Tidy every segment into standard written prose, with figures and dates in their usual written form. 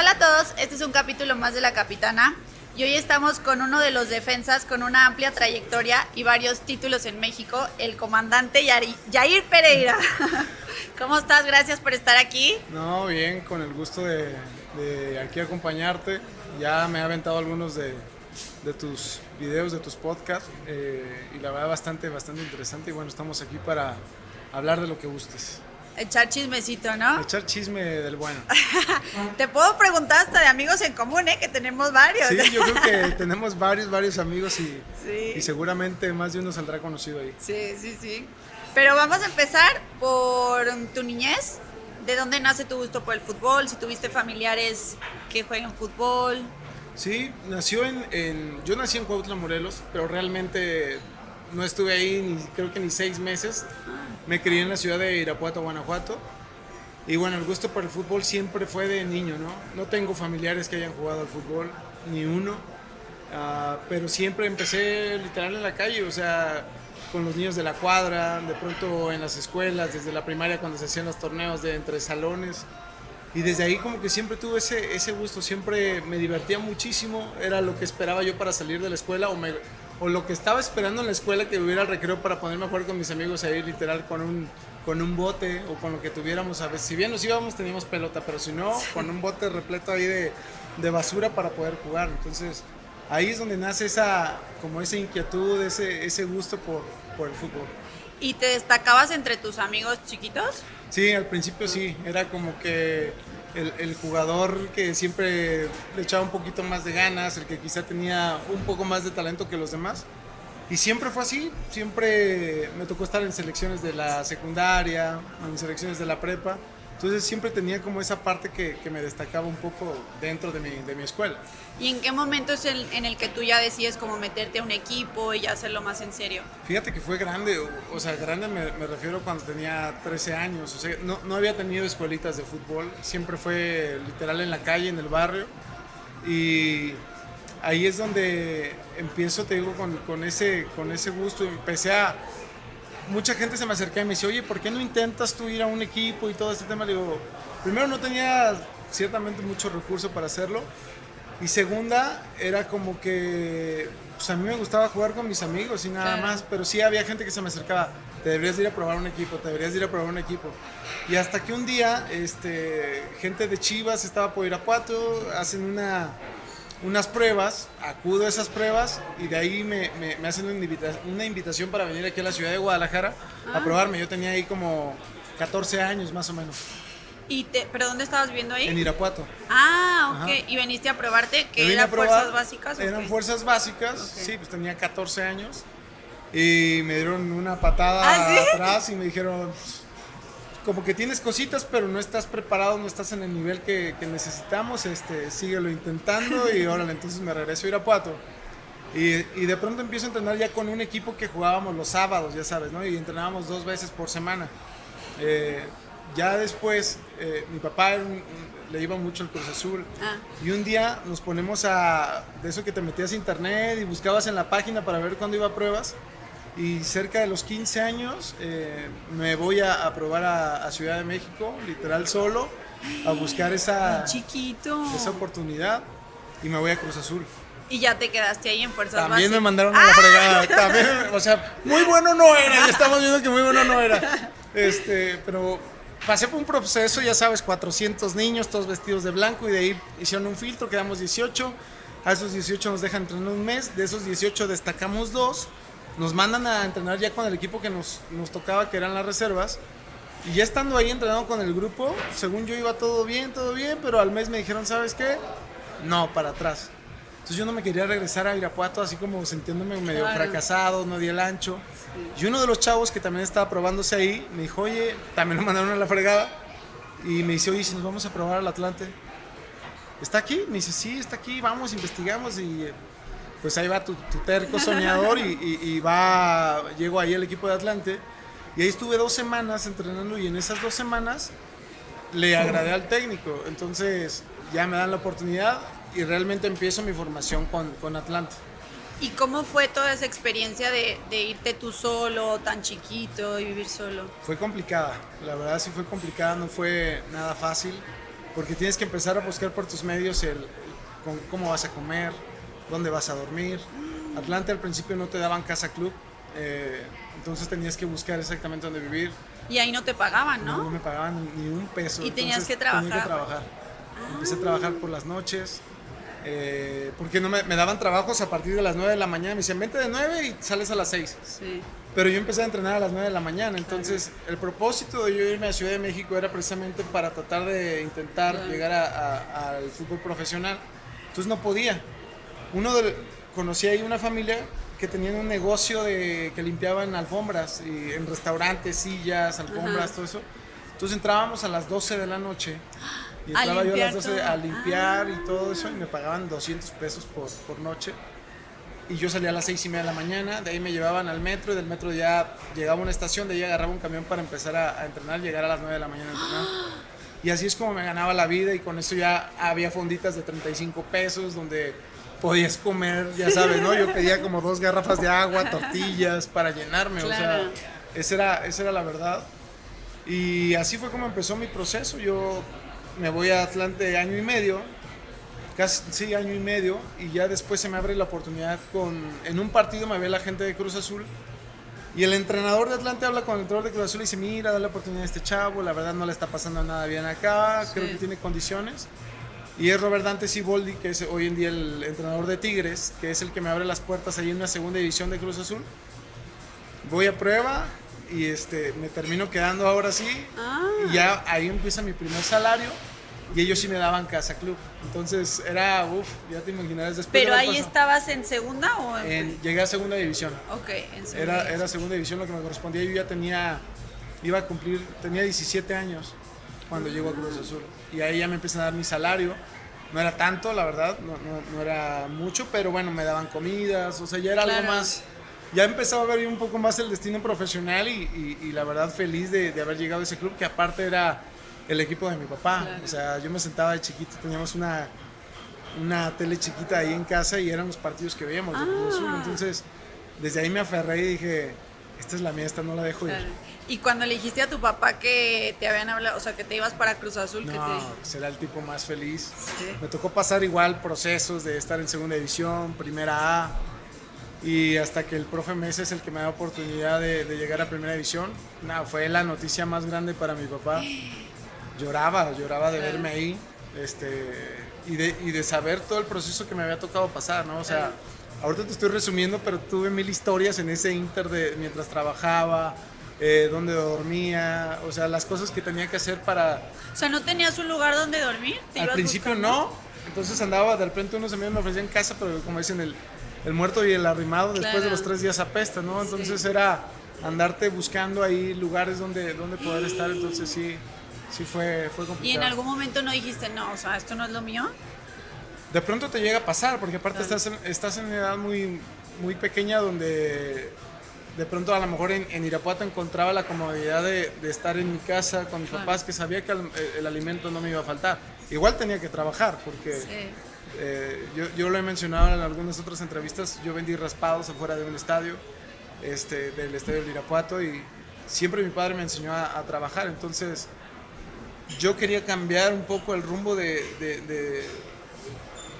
Hola a todos, este es un capítulo más de La Capitana y hoy estamos con uno de los defensas con una amplia trayectoria y varios títulos en México, el comandante Yair Pereira. ¿Cómo estás? Gracias por estar aquí. No, bien, con el gusto de aquí acompañarte. Ya me he aventado algunos de tus videos, de tus podcasts, y la verdad bastante interesante. Y bueno, estamos aquí para hablar de lo que gustes. Echar chismecito, ¿no? Echar chisme del bueno. Te puedo preguntar hasta de amigos en común, que tenemos varios. Sí, yo creo que tenemos varios amigos Sí. y seguramente más de uno saldrá conocido ahí. Sí. Pero vamos a empezar por tu niñez. ¿De dónde nace tu gusto por el fútbol? Si tuviste familiares que juegan fútbol. Sí, yo nací en Cuautla, Morelos, pero realmente no estuve ahí creo que ni 6 meses. Me crié en la ciudad de Irapuato, Guanajuato. Y bueno, el gusto por el fútbol siempre fue de niño, ¿no? No tengo familiares que hayan jugado al fútbol, ni uno. Pero siempre empecé literal en la calle, o sea, con los niños de la cuadra, de pronto en las escuelas, desde la primaria cuando se hacían los torneos de entre salones. Y desde ahí como que siempre tuve ese gusto, siempre me divertía muchísimo, era lo que esperaba yo para salir de la escuela o lo que estaba esperando en la escuela, que hubiera el recreo para ponerme a jugar con mis amigos ahí literal con un bote o con lo que tuviéramos. A veces, si bien nos íbamos teníamos pelota, pero si no, con un bote repleto ahí de basura para poder jugar. Entonces ahí es donde nace esa inquietud, ese gusto por el fútbol. ¿Y te destacabas entre tus amigos chiquitos? Sí, al principio sí, era como que el jugador que siempre le echaba un poquito más de ganas, el que quizá tenía un poco más de talento que los demás. Y siempre fue así, siempre me tocó estar en selecciones de la secundaria, en selecciones de la prepa. Entonces siempre tenía como esa parte que me destacaba un poco dentro de mi escuela. ¿Y en qué momento es en el que tú ya decides como meterte a un equipo y ya hacerlo más en serio? Fíjate que fue grande, o sea, grande me refiero cuando tenía 13 años, o sea, no había tenido escuelitas de fútbol, siempre fue literal en la calle, en el barrio, y ahí es donde empiezo, te digo, con ese gusto, mucha gente se me acerca y me dice, oye, ¿por qué no intentas tú ir a un equipo y todo este tema? Le digo, primero no tenía ciertamente mucho recurso para hacerlo, y segunda, era como que pues a mí me gustaba jugar con mis amigos y nada más, pero sí había gente que se me acercaba, te deberías de ir a probar un equipo, te deberías de ir a probar un equipo. Y hasta que un día, gente de Chivas estaba por Irapuato, hacen unas pruebas, acudo a esas pruebas y de ahí me hacen una invitación para venir aquí a la ciudad de Guadalajara a probarme. Yo tenía ahí como 14 años más o menos. ¿Pero dónde estabas viviendo ahí? En Irapuato. Ah, ok. Ajá. ¿Y veniste a probarte? Me ¿Que vine eran a probar, fuerzas básicas? ¿O eran qué? fuerzas básicas, Ok. sí, pues tenía 14 años y me dieron una patada ¿Ah, sí? atrás y me dijeron, "Pues, como que tienes cositas, pero no estás preparado, no estás en el nivel que necesitamos, síguelo intentando", y órale, entonces me regreso a Irapuato. Y de pronto empiezo a entrenar ya con un equipo que jugábamos los sábados, ya sabes, ¿no? Y entrenábamos 2 veces por semana. Ya después, mi papá le iba mucho el Cruz Azul. Ah. Y un día nos ponemos de eso que te metías a internet y buscabas en la página para ver cuándo iba a pruebas. Y cerca de los 15 años me voy a probar a Ciudad de México, literal solo, a buscar esa Chiquito. oportunidad y me voy a Cruz Azul. Y ya te quedaste ahí en fuerzas También me básicas. mandaron a la fregada. También, o sea, muy bueno no era. Ya estamos viendo que muy bueno no era. Pero pasé por un proceso, ya sabes, 400 niños, todos vestidos de blanco, y de ahí hicieron un filtro, quedamos 18. A esos 18 nos dejan entrenar un mes. De esos 18 destacamos 2. Nos mandan a entrenar ya con el equipo que nos tocaba, que eran las reservas. Y ya estando ahí entrenando con el grupo, según yo iba todo bien, pero al mes me dijeron, ¿sabes qué? No, para atrás. Entonces yo no me quería regresar a Irapuato así como sintiéndome medio fracasado, no di el ancho. Y uno de los chavos que también estaba probándose ahí me dijo, oye, también lo mandaron a la fregada. Y me dice, oye, si nos vamos a probar al Atlante, ¿está aquí? Me dice, sí, está aquí, vamos, investigamos. Y pues ahí va tu terco soñador llego ahí al equipo de Atlante. Y ahí estuve 2 semanas entrenando, y en esas 2 semanas le agradé al técnico. Entonces ya me dan la oportunidad y realmente empiezo mi formación con Atlante. ¿Y cómo fue toda esa experiencia de irte tú solo, tan chiquito, y vivir solo? Fue complicada, la verdad sí fue complicada, no fue nada fácil. porque tienes que empezar a buscar por tus medios cómo vas a comer, dónde vas a dormir. Atlante al principio no te daban casa club, entonces tenías que buscar exactamente dónde vivir. Y ahí no te pagaban, ¿no? No me pagaban ni un peso. Y tenías que Tenía que trabajar. trabajar. Empecé a trabajar por las noches, porque no me daban trabajos a partir de las 9 de la mañana. Me decían, vente de 9 y sales a las 6. Sí. Pero yo empecé a entrenar a las 9 de la mañana. Entonces, el propósito de yo irme a Ciudad de México era precisamente para tratar de intentar llegar al fútbol profesional. Entonces, no podía. Conocí ahí una familia que tenían un negocio que limpiaban alfombras, y en restaurantes, sillas, alfombras, todo eso. Entonces entrábamos a las 12 de la noche y A entraba yo a las 12 todo. a limpiar y todo eso, y me pagaban 200 pesos por noche. Y yo salía a las 6:30 de la mañana, de ahí me llevaban al metro, y del metro ya llegaba a una estación, de ahí agarraba un camión para empezar a entrenar, llegar a las 9 de la mañana a entrenar. Y así es como me ganaba la vida, y con eso ya había fonditas de 35 pesos donde podías comer, ya sabes, ¿no? Yo pedía como 2 garrafas de agua, tortillas para llenarme, Claro. o sea, esa era la verdad. Y así fue como empezó mi proceso. Yo me voy a Atlante año y medio, casi año y medio, y ya después se me abre la oportunidad en un partido me ve la gente de Cruz Azul, y el entrenador de Atlante habla con el entrenador de Cruz Azul y dice, mira, dale la oportunidad a este chavo, la verdad no le está pasando nada bien acá, creo que tiene condiciones. Y es Robert Dante Siboldi, que es hoy en día el entrenador de Tigres, que es el que me abre las puertas ahí en una segunda división de Cruz Azul. Voy a prueba y me termino quedando ahora sí. Y ya ahí empieza mi primer salario, y ellos sí me daban casa club. Entonces era, ya te imaginarás después. ¿Pero ahí estabas en segunda o llegué a segunda división. Ok, en segunda. Era segunda división lo que me correspondía. Yo ya tenía 17 años cuando llego a Cruz Azul. Y ahí ya me empiezan a dar mi salario. No era tanto, la verdad, no era mucho, pero bueno, me daban comidas, o sea, ya era algo más. Ya empezaba a ver un poco más el destino profesional, y la verdad feliz de haber llegado a ese club, que aparte era el equipo de mi papá. O sea, yo me sentaba de chiquito, teníamos una tele chiquita ahí en casa, y eran los partidos que veíamos de Cruz Azul. Entonces, desde ahí me aferré y dije, esta es la mía, esta no la dejo ir. Y cuando le dijiste a tu papá que te habían hablado, o sea, que te ibas para Cruz Azul, pues era el tipo más feliz. Sí. Me tocó pasar igual procesos de estar en segunda división, primera A, y hasta que el profe Mesa es el que me da oportunidad de llegar a primera división. Fue la noticia más grande para mi papá. Lloraba de verme ahí, y de saber todo el proceso que me había tocado pasar, ¿no? O sea, ahorita te estoy resumiendo, pero tuve 1000 historias en ese inter mientras trabajaba, donde dormía, o sea, las cosas que tenía que hacer para... O sea, ¿no tenías un lugar donde dormir? Al principio no, entonces andaba, de repente unos amigos me ofrecían casa, pero como dicen, el muerto y el arrimado después de los 3 días apesta, ¿no? Entonces era andarte buscando ahí lugares donde poder estar, entonces sí fue complicado. ¿Y en algún momento no dijiste, no, o sea, esto no es lo mío? De pronto te llega a pasar, porque aparte estás en una edad muy, muy pequeña, donde de pronto a lo mejor en Irapuato encontraba la comodidad de estar en mi casa con mis papás, que sabía que el alimento no me iba a faltar. Igual tenía que trabajar, porque yo lo he mencionado en algunas otras entrevistas, yo vendí raspados afuera de un estadio, del estadio del Irapuato, y siempre mi padre me enseñó a trabajar. Entonces yo quería cambiar un poco el rumbo de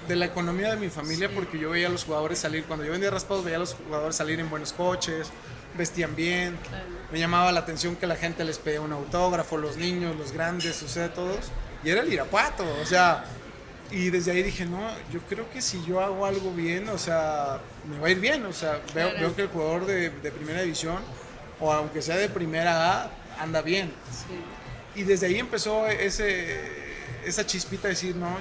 la economía de mi familia, porque yo veía a los jugadores salir, cuando yo vendía raspados veía a los jugadores salir en buenos coches, vestían bien, me llamaba la atención que la gente les pedía un autógrafo, los niños, los grandes, o sea, todos, y era el Irapuato, o sea, y desde ahí dije, no, yo creo que si yo hago algo bien, o sea, me va a ir bien, o sea, veo que el jugador de primera división, o aunque sea de primera A, anda bien. Y desde ahí empezó esa chispita de decir, no,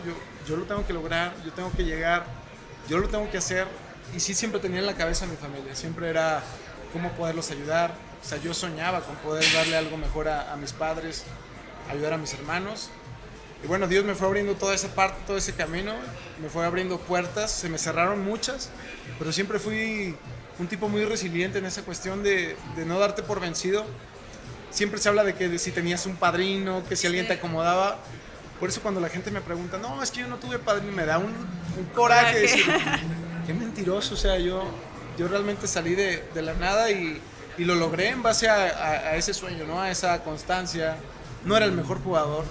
yo lo tengo que lograr, yo tengo que llegar, yo lo tengo que hacer. Y sí, siempre tenía en la cabeza a mi familia, siempre era cómo poderlos ayudar. O sea, yo soñaba con poder darle algo mejor a mis padres, ayudar a mis hermanos. Y bueno, Dios me fue abriendo toda esa parte, todo ese camino, me fue abriendo puertas, se me cerraron muchas, pero siempre fui un tipo muy resiliente en esa cuestión de no darte por vencido. Siempre se habla de que si tenías un padrino, que si alguien te acomodaba. Por eso cuando la gente me pregunta, no, es que yo no tuve padrino, me da un coraje de decir, qué mentiroso. O sea, yo realmente salí de la nada y lo logré en base a ese sueño, ¿no? A esa constancia. No era el mejor jugador,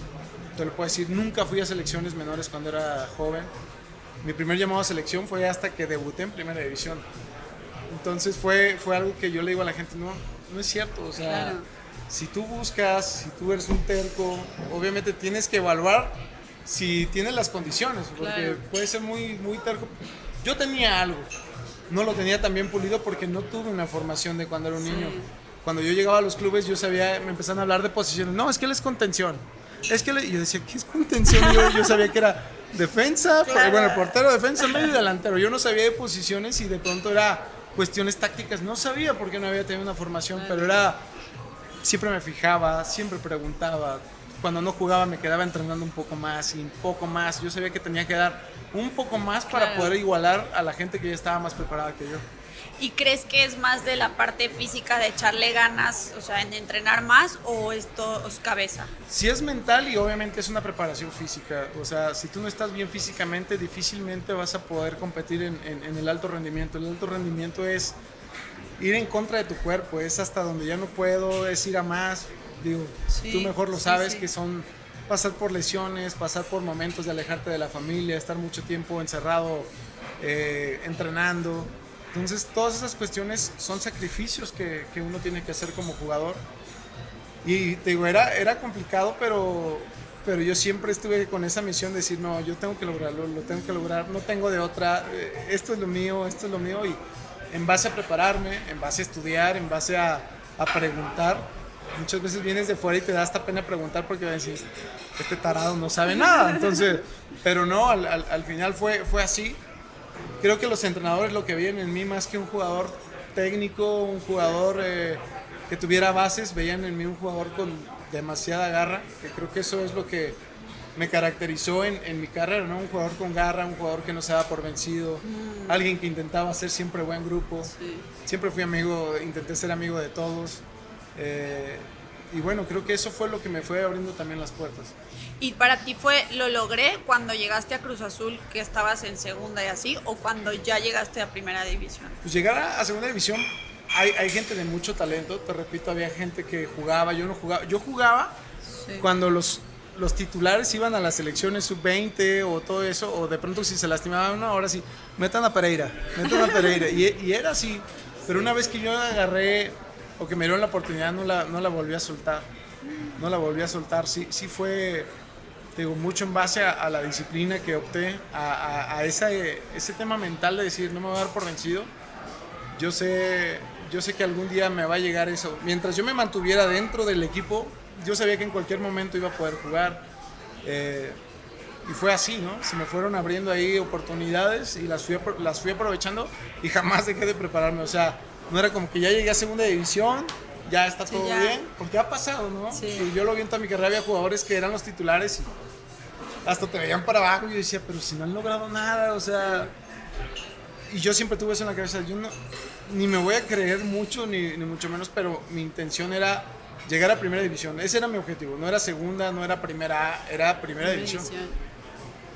te lo puedo decir, nunca fui a selecciones menores cuando era joven. Mi primer llamado a selección fue hasta que debuté en primera división. Entonces fue algo que yo le digo a la gente, no es cierto, o sea, Claro. si tú buscas, si tú eres un terco, obviamente tienes que evaluar si tienes las condiciones, porque Claro. puede ser muy terco. Yo tenía algo, no lo tenía tan bien pulido porque no tuve una formación de cuando era un Sí. niño. Cuando yo llegaba a los clubes yo sabía, me empezaron a hablar de posiciones, no, es que él es contención, es que y yo decía, ¿qué es contención? Yo sabía que era defensa, Claro. bueno, portero, defensa, medio y delantero, yo no sabía de posiciones y de pronto era cuestiones tácticas, no sabía porque no había tenido una formación, pero era, siempre me fijaba, siempre preguntaba, cuando no jugaba me quedaba entrenando un poco más y un poco más, yo sabía que tenía que dar un poco más para Claro. poder igualar a la gente que ya estaba más preparada que yo. ¿Y crees que es más de la parte física de echarle ganas, o sea, en entrenar más o esto es cabeza? Si es mental y obviamente es una preparación física, o sea, si tú no estás bien físicamente, difícilmente vas a poder competir en el alto rendimiento. El alto rendimiento es ir en contra de tu cuerpo, es hasta donde ya no puedo, es ir a más. Digo, Sí, tú mejor lo sí, sabes, sí. que son pasar por lesiones, pasar por momentos de alejarte de la familia, estar mucho tiempo encerrado entrenando. Entonces, todas esas cuestiones son sacrificios que uno tiene que hacer como jugador. Y te digo, era complicado, pero yo siempre estuve con esa misión de decir, no, yo tengo que lograrlo, lo tengo que lograr, no tengo de otra, esto es lo mío, y en base a prepararme, en base a estudiar, en base a preguntar. Muchas veces vienes de fuera y te da hasta pena preguntar porque decís, este tarado no sabe nada. Entonces, pero no, al final fue así. Creo que los entrenadores lo que veían en mí más que un jugador técnico, un jugador que tuviera bases, veían en mí un jugador con demasiada garra, que creo que eso es lo que me caracterizó en mi carrera, ¿no? Un jugador con garra, un jugador que no se daba por vencido, alguien que intentaba hacer siempre buen grupo. Sí. Siempre fui amigo, intenté ser amigo de todos. Y bueno, creo que eso fue lo que me fue abriendo también las puertas. ¿Y para ti lo logré cuando llegaste a Cruz Azul, que estabas en segunda y así, o cuando ya llegaste a primera división? Pues llegar a segunda división, hay gente de mucho talento, te repito, había gente que jugaba, yo no jugaba. Yo jugaba Sí. cuando los titulares iban a las selecciones sub-20 o todo eso, o de pronto si se lastimaba uno, ahora sí, metan a Pereira. Y era así, pero una vez que yo agarré, o que me dieron la oportunidad, no la volví a soltar. No la volví a soltar, sí fue, te digo, mucho en base a la disciplina que opté, a ese tema mental de decir, no me voy a dar por vencido. Yo sé que algún día me va a llegar eso. Mientras yo me mantuviera dentro del equipo, yo sabía que en cualquier momento iba a poder jugar. Y fue así, ¿no? Se me fueron abriendo ahí oportunidades y las fui aprovechando y jamás dejé de prepararme. O sea, no era como que ya llegué a segunda división, ya está Sí, todo ya. bien, porque ha pasado, ¿no? Sí. Y yo lo vi en toda mi carrera, había jugadores que eran los titulares y hasta te veían para abajo y yo decía, pero si no han logrado nada, o sea... Y yo siempre tuve eso en la cabeza, yo no, ni me voy a creer mucho, ni mucho menos, pero mi intención era llegar a primera división. Ese era mi objetivo, no era segunda, no era primera A, era primera división.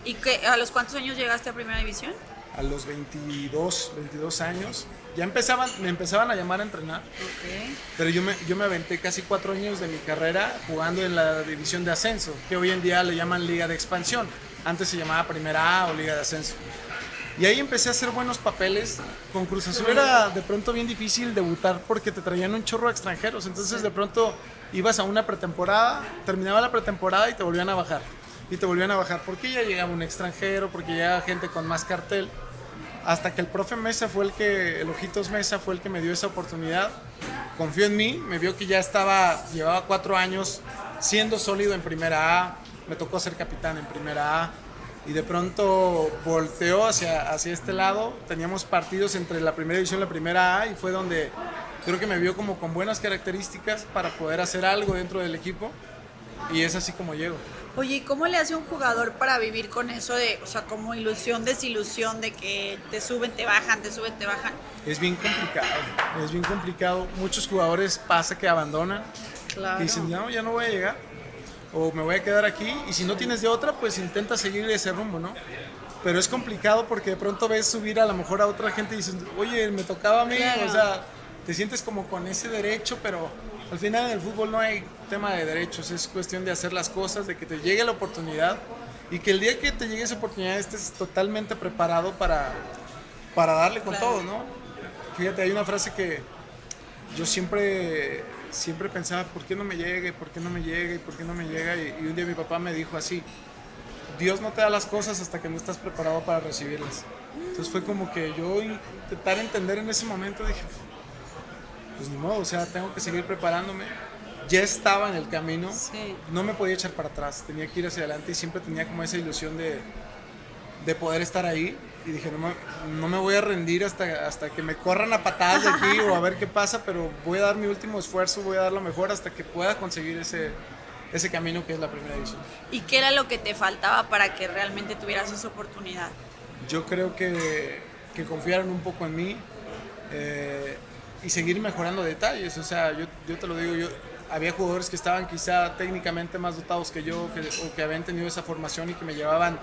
¿Y a los cuántos años llegaste a primera división? A los 22 años, ya me empezaban a llamar a entrenar, Ok. pero yo me aventé casi 4 años de mi carrera jugando en la división de ascenso, que hoy en día le llaman Liga de Expansión. Antes se llamaba Primera A o Liga de Ascenso. Y ahí empecé a hacer buenos papeles. Con Cruz Azul era de pronto bien difícil debutar porque te traían un chorro de extranjeros. Entonces de pronto ibas a una pretemporada, terminaba la pretemporada y te volvían a bajar. Y te volvían a bajar porque ya llegaba un extranjero, porque llegaba gente con más cartel. Hasta que el profe Mesa el Ojitos Mesa fue el que me dio esa oportunidad. Confió en mí, me vio que ya llevaba 4 años siendo sólido en Primera A. Me tocó ser capitán en Primera A. Y de pronto volteó hacia este lado. Teníamos partidos entre la primera división y la primera A y fue donde creo que me vio como con buenas características para poder hacer algo dentro del equipo y es así como llego. Oye, ¿y cómo le hace un jugador para vivir con eso de, o sea, como ilusión, desilusión, de que te suben, te bajan, te suben, te bajan? Es bien complicado. Muchos jugadores pasa que abandonan, Claro. que dicen, no, ya no voy a llegar o me voy a quedar aquí y si no tienes de otra, pues intenta seguir ese rumbo, ¿no? Pero es complicado porque de pronto ves subir a lo mejor a otra gente y dices, oye, me tocaba a mí, Claro. o sea, te sientes como con ese derecho, pero Al final en el fútbol no hay tema de derechos, es cuestión de hacer las cosas, de que te llegue la oportunidad y que el día que te llegue esa oportunidad estés totalmente preparado para darle con Claro. todo, ¿no? Fíjate, hay una frase que yo siempre pensaba, ¿por qué no me llega? ¿Por qué no me llega? ¿Y por qué no me llega? Y un día mi papá me dijo así, Dios no te da las cosas hasta que no estás preparado para recibirlas. Entonces fue como que yo intentar entender en ese momento, dije, pues ni modo, o sea, tengo que seguir preparándome. Ya estaba en el camino, Sí. no me podía echar para atrás, tenía que ir hacia adelante y siempre tenía como esa ilusión de poder estar ahí. Y dije, no me voy a rendir hasta que me corran a patadas de aquí o a ver qué pasa, pero voy a dar mi último esfuerzo, voy a dar lo mejor hasta que pueda conseguir ese camino que es la primera división. ¿Y qué era lo que te faltaba para que realmente tuvieras esa oportunidad? Yo creo que confiaron un poco en mí y seguir mejorando detalles. O sea, yo te lo digo, había jugadores que estaban quizá técnicamente más dotados que yo o que habían tenido esa formación y que me llevaban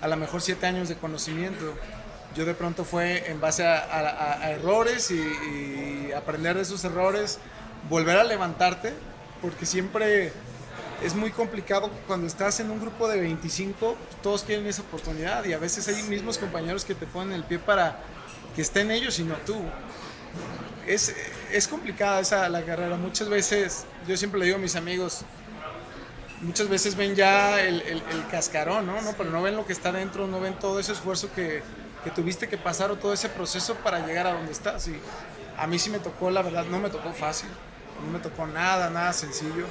a lo mejor 7 años de conocimiento. Yo de pronto fue en base a errores y aprender de esos errores, volver a levantarte, porque siempre es muy complicado cuando estás en un grupo de 25, todos quieren esa oportunidad y a veces hay mismos compañeros que te ponen el pie para que estén ellos y no tú. Es complicada la carrera, muchas veces, yo siempre le digo a mis amigos, muchas veces ven ya el cascarón, ¿no? Pero no ven lo que está dentro, no ven todo ese esfuerzo que tuviste que pasar o todo ese proceso para llegar a donde estás. Y a mí sí me tocó, la verdad, no me tocó fácil, no me tocó nada sencillo,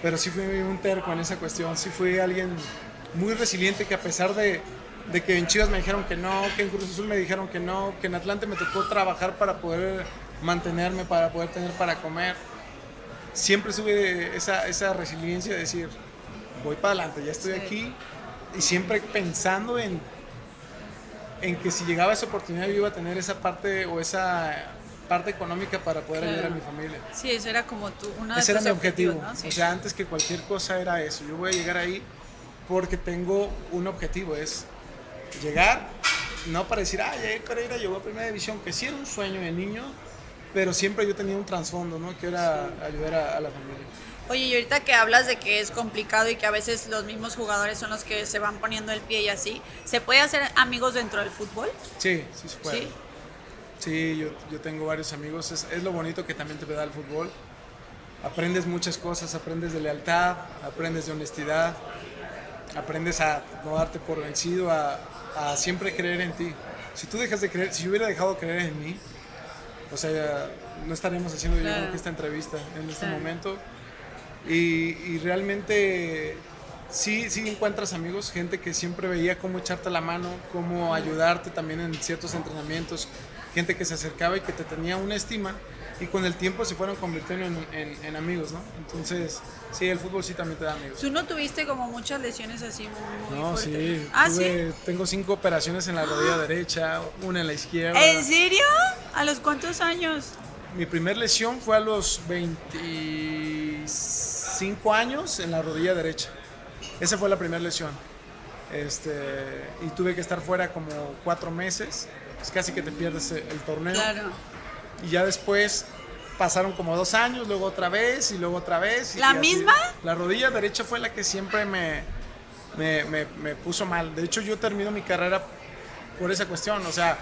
pero sí fui un terco en esa cuestión, sí fui alguien muy resiliente que a pesar de que en Chivas me dijeron que no, que en Cruz Azul me dijeron que no, que en Atlante me tocó trabajar para poder mantenerme, para poder tener para comer. Siempre tuve esa resiliencia de decir, voy para adelante, ya estoy aquí, y siempre pensando en que si llegaba esa oportunidad yo iba a tener esa parte económica para poder ayudar a mi familia. Sí, eso era como uno de Ese era tus mi objetivo, objetivos, ¿no? Sí. o sea, antes que cualquier cosa era eso, yo voy a llegar ahí porque tengo un objetivo, es llegar, no para decir, Jair Pereira llegó a Primera División, que sí era un sueño de niño, pero siempre yo tenía un trasfondo, ¿no? Que era ayudar a la familia. Oye, y ahorita que hablas de que es complicado y que a veces los mismos jugadores son los que se van poniendo el pie y así, ¿se puede hacer amigos dentro del fútbol? Sí se puede. Sí. Sí, yo tengo varios amigos, es lo bonito que también te da el fútbol. Aprendes muchas cosas, aprendes de lealtad, aprendes de honestidad, aprendes a no darte por vencido, a siempre creer en ti. Si tú dejas de creer, si yo hubiera dejado de creer en mí, o sea, no estaríamos haciendo yo creo que esta entrevista en este momento. Y realmente sí encuentras amigos, gente que siempre veía cómo echarte la mano, cómo ayudarte también en ciertos entrenamientos, gente que se acercaba y que te tenía una estima y con el tiempo se fueron convirtiendo en amigos, ¿no? Entonces, sí, el fútbol sí también te da amigos. ¿Tú no tuviste como muchas lesiones así muy No, fuertes? sí, ¿Sí? tengo 5 operaciones en la rodilla derecha, una en la izquierda. ¿En serio? ¿A los cuántos años? Mi primer lesión fue a los 25 años en la rodilla derecha. Esa fue la primera lesión. Y tuve que estar fuera como 4 meses. Es casi que te pierdes el torneo. Claro. Y ya después pasaron como 2 años, luego otra vez y luego otra vez. ¿La misma? La rodilla derecha fue la que siempre me puso mal. De hecho, yo termino mi carrera por esa cuestión. O sea,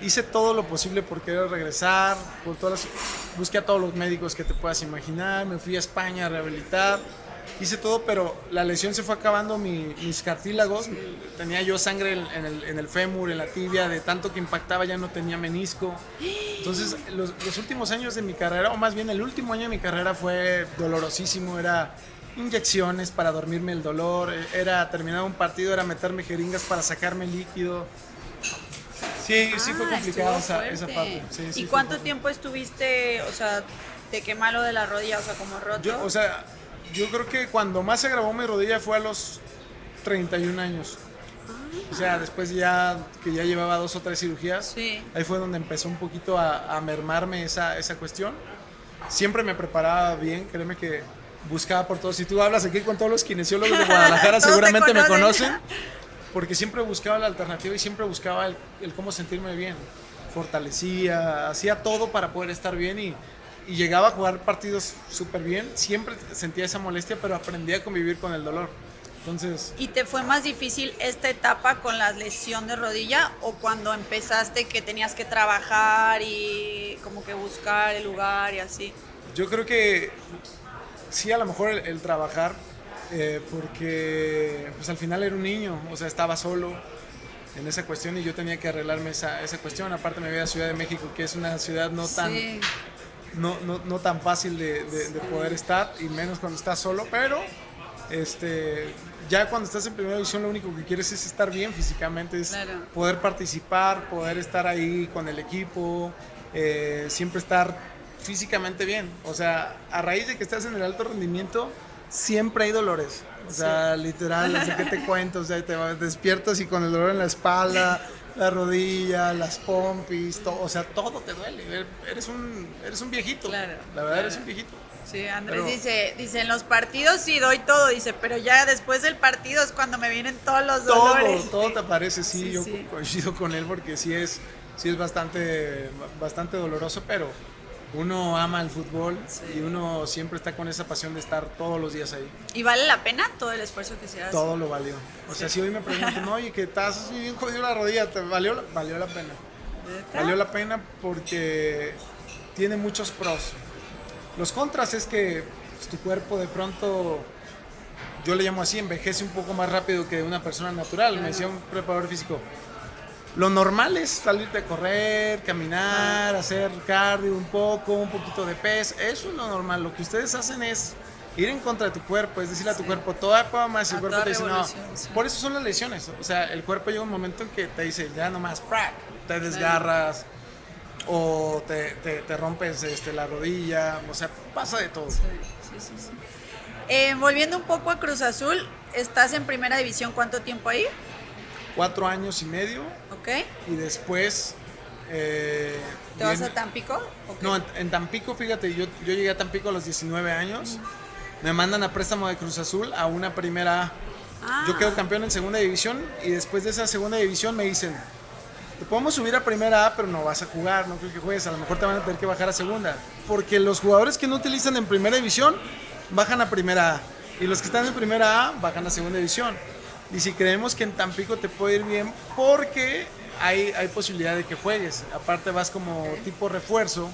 hice todo lo posible por querer regresar, busqué a todos los médicos que te puedas imaginar, me fui a España a rehabilitar. Hice todo, pero la lesión se fue acabando mis cartílagos. Tenía yo sangre en el fémur, en la tibia, de tanto que impactaba ya no tenía menisco. Entonces, los últimos años de mi carrera, o más bien el último año de mi carrera fue dolorosísimo. Era inyecciones para dormirme el dolor, era terminar un partido, era meterme jeringas para sacarme líquido. Sí fue complicado esa parte. ¿Y cuánto tiempo estuviste, o sea, de qué malo de la rodilla, o sea, como roto? Yo creo que cuando más se agravó mi rodilla fue a los 31 años. O sea, después que ya llevaba 2 o 3 cirugías, ahí fue donde empezó un poquito a mermarme esa cuestión. Siempre me preparaba bien, créeme que buscaba por todo. Si tú hablas aquí con todos los kinesiólogos de Guadalajara, seguramente me conocen, porque siempre buscaba la alternativa y siempre buscaba el cómo sentirme bien. Fortalecía, hacía todo para poder estar bien y y llegaba a jugar partidos súper bien, siempre sentía esa molestia, pero aprendí a convivir con el dolor. Entonces, ¿Y te fue más difícil esta etapa con la lesión de rodilla o cuando empezaste que tenías que trabajar y como que buscar el lugar y así? yo creo que sí, a lo mejor el trabajar, porque pues al final era un niño, o sea, estaba solo en esa cuestión y yo tenía que arreglarme esa cuestión. Aparte me voy a Ciudad de México, que es una ciudad no tan, Sí, no tan fácil de poder estar, y menos cuando estás solo, pero ya cuando estás en primera división lo único que quieres es estar bien físicamente, es Claro. poder participar, poder estar ahí con el equipo, siempre estar físicamente bien. O sea, a raíz de que estás en el alto rendimiento, siempre hay dolores. O sea, literal, así que te cuento, o sea, despiertas y con el dolor en la espalda, la rodilla, las pompis, todo, o sea, todo te duele. Eres un viejito. Claro, La verdad, claro. eres un viejito. sí, Andrés Pero- dice, en los partidos sí doy todo, dice, pero ya después del partido es cuando me vienen todos los Todo, dolores. todo te aparece, sí, Sí, yo sí. coincido con él porque sí es bastante doloroso, pero uno ama el fútbol y uno siempre está con esa pasión de estar todos los días ahí. ¿Y vale la pena todo el esfuerzo que se hace? Todo lo valió. O sea, si hoy me preguntan, oye, que estás bien jodido la rodilla, valió la pena. ¿Neta? Valió la pena porque tiene muchos pros. Los contras es que pues, tu cuerpo de pronto, yo le llamo así, envejece un poco más rápido que una persona natural. Me decía un preparador físico, lo normal es salirte a correr, caminar, hacer cardio un poquito de pes, eso es lo normal. Lo que ustedes hacen es ir en contra de tu cuerpo, es decirle a tu cuerpo, todavía puedo más, y A el cuerpo toda te dice, no. revolución, sí. Por eso son las lesiones, o sea, el cuerpo llega un momento en que te dice, ya nomás, ¡prac! Te desgarras o te rompes la rodilla, o sea, pasa de todo. Sí, sí, sí. Volviendo un poco a Cruz Azul, estás en primera división, ¿cuánto tiempo ahí? 4 años y medio ¿Ok? y después... ¿Te vas a Tampico? ¿O qué? No, en Tampico, fíjate, yo llegué a Tampico a los 19 años. Me mandan a préstamo de Cruz Azul a una primera A. Ah. Yo quedo campeón en segunda división y después de esa segunda división me dicen, te podemos subir a primera A, pero no vas a jugar, no creo que juegues, a lo mejor te van a tener que bajar a segunda. Porque los jugadores que no utilizan en primera división bajan a primera A y los que están en primera A bajan a segunda división. Y si creemos que en Tampico te puede ir bien porque hay posibilidad de que juegues. Aparte vas como tipo refuerzo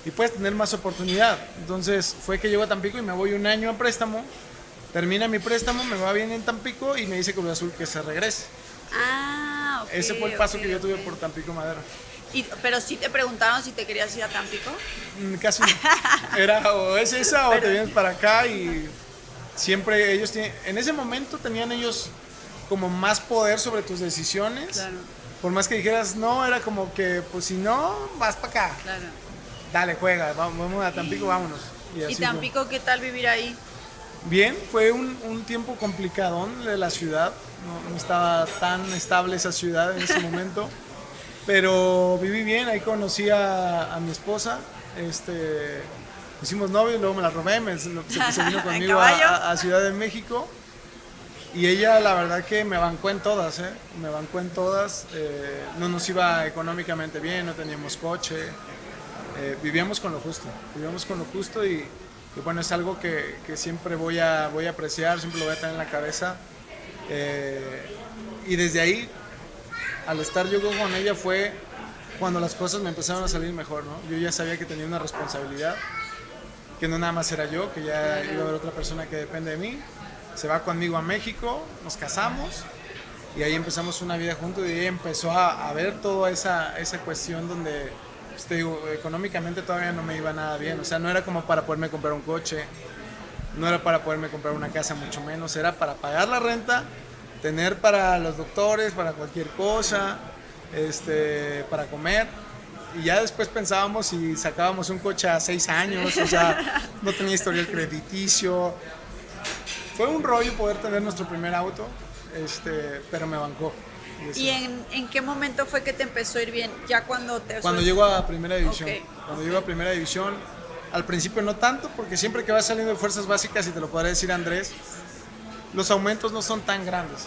y puedes tener más oportunidad. Entonces fue que llego a Tampico y me voy un año a préstamo. Termina mi préstamo, me va bien en Tampico y me dice Cruz Azul que se regrese. Ah, ok. Ese fue el paso ok, que yo tuve ok. por Tampico Madero. Pero sí te preguntaron si te querías ir a Tampico. Casi no. Era o es esa o te vienes para acá, y siempre ellos en ese momento tenían ellos como más poder sobre tus decisiones. Claro. Por más que dijeras no, era como que pues si no, vas para acá. Claro. Dale, juega, vamos a Tampico, vámonos. ¿Y así fue. Tampico qué tal vivir ahí? Bien, fue un tiempo complicadón de la ciudad, no estaba tan estable esa ciudad en ese momento, pero viví bien, ahí conocí a mi esposa, hicimos novios, luego me la robé, se vino conmigo caballo? a Ciudad de México, y ella la verdad que me bancó en todas, me bancó en todas, no nos iba económicamente bien, no teníamos coche, vivíamos con lo justo y bueno, es algo que siempre voy a apreciar, siempre lo voy a tener en la cabeza. Y desde ahí, al estar yo con ella, fue cuando las cosas me empezaron a salir mejor, ¿no? Yo ya sabía que tenía una responsabilidad, que no nada más era yo, que ya iba a haber otra persona que depende de mí. Se va conmigo a México, nos casamos y ahí empezamos una vida juntos y ahí empezó a ver toda esa cuestión donde... Pues te digo, económicamente todavía no me iba nada bien, o sea, no era como para poderme comprar un coche, no era para poderme comprar una casa, mucho menos, era para pagar la renta, tener para los doctores, para cualquier cosa, para comer, y ya después pensábamos si sacábamos un coche a 6 años, o sea, no tenía historial crediticio, fue un rollo poder tener nuestro primer auto, pero me bancó. ¿Y en qué momento fue que te empezó a ir bien? Ya cuando te... Cuando llego a primera división. Ok, Cuando llego a primera división, al principio no tanto, porque siempre que vas saliendo de fuerzas básicas, y te lo podrá decir Andrés, los aumentos no son tan grandes.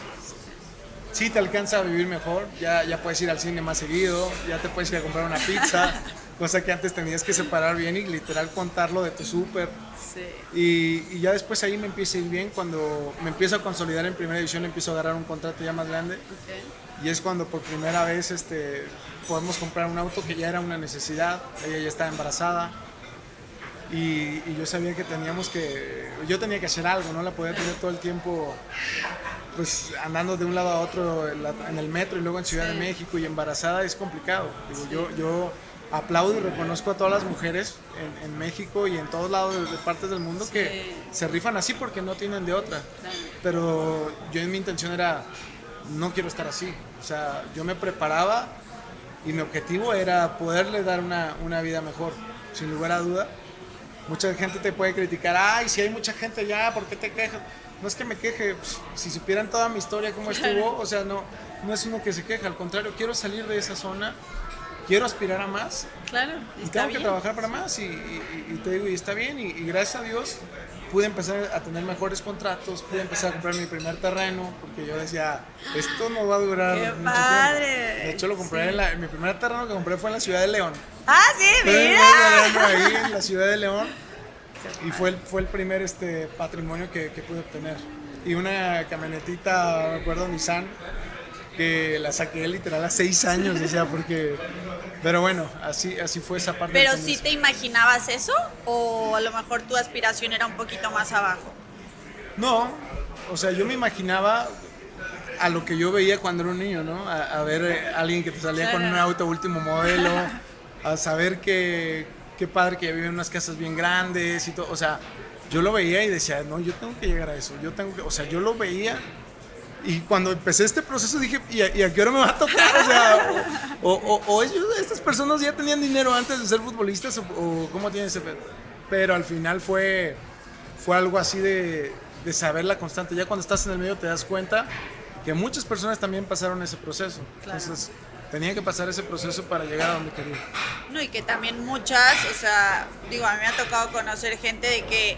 Sí te alcanza a vivir mejor, ya puedes ir al cine más seguido, ya te puedes ir a comprar una pizza, cosa que antes tenías que separar bien y literal contarlo de tu súper. Sí. Y ya después ahí me empieza a ir bien, cuando me empiezo a consolidar en primera división, empiezo a agarrar un contrato ya más grande. Ok. Y es cuando por primera vez podemos comprar un auto que ya era una necesidad, ella ya estaba embarazada. Y yo sabía que yo tenía que hacer algo, no la podía tener todo el tiempo pues andando de un lado a otro en el metro y luego en Ciudad de México y embarazada es complicado. Digo, yo aplaudo y reconozco a todas las mujeres en México y en todos lados de partes del mundo que se rifan así porque no tienen de otra. Claro. Pero mi intención era, no quiero estar así. O sea, yo me preparaba y mi objetivo era poderle dar una vida mejor, sin lugar a duda. Mucha gente te puede criticar, ay, si hay mucha gente allá, ¿por qué te quejas? No es que me queje, pues, si supieran toda mi historia, cómo estuvo, o sea, no es uno que se queja, al contrario, quiero salir de esa zona, quiero aspirar a más, Claro, y tengo que trabajar para más, y te digo, y está bien, y gracias a Dios pude empezar a tener mejores contratos, pude empezar a comprar mi primer terreno, porque yo decía, esto no va a durar ¡Qué mucho padre! tiempo. De hecho, lo compré mi primer terreno que compré fue en la ciudad de León. ¡Ah, sí, mira! Ahí en la ciudad de León. Y fue el primer patrimonio que pude obtener. Y una camionetita, me acuerdo, Nissan, que la saqué literal a 6 años, o sea, porque... Pero bueno, así fue esa parte. ¿Pero sí te imaginabas eso? ¿O a lo mejor tu aspiración era un poquito más abajo? No, o sea, yo me imaginaba a lo que yo veía cuando era un niño, ¿no? A ver a alguien que te salía con un auto último modelo, a saber qué padre que vive en unas casas bien grandes y todo. O sea, yo lo veía y decía, no, yo tengo que llegar a eso. O sea, yo lo veía y cuando empecé este proceso dije, ¿y a qué hora me va a tocar? O sea, estas personas ya tenían dinero antes de ser futbolistas o cómo tienen ese pedo. Pero al final fue algo así de saber la constante. Ya cuando estás en el medio te das cuenta que muchas personas también pasaron ese proceso. Claro. Entonces, tenía que pasar ese proceso para llegar a donde quería. No, y que también muchas, o sea, digo, a mí me ha tocado conocer gente de que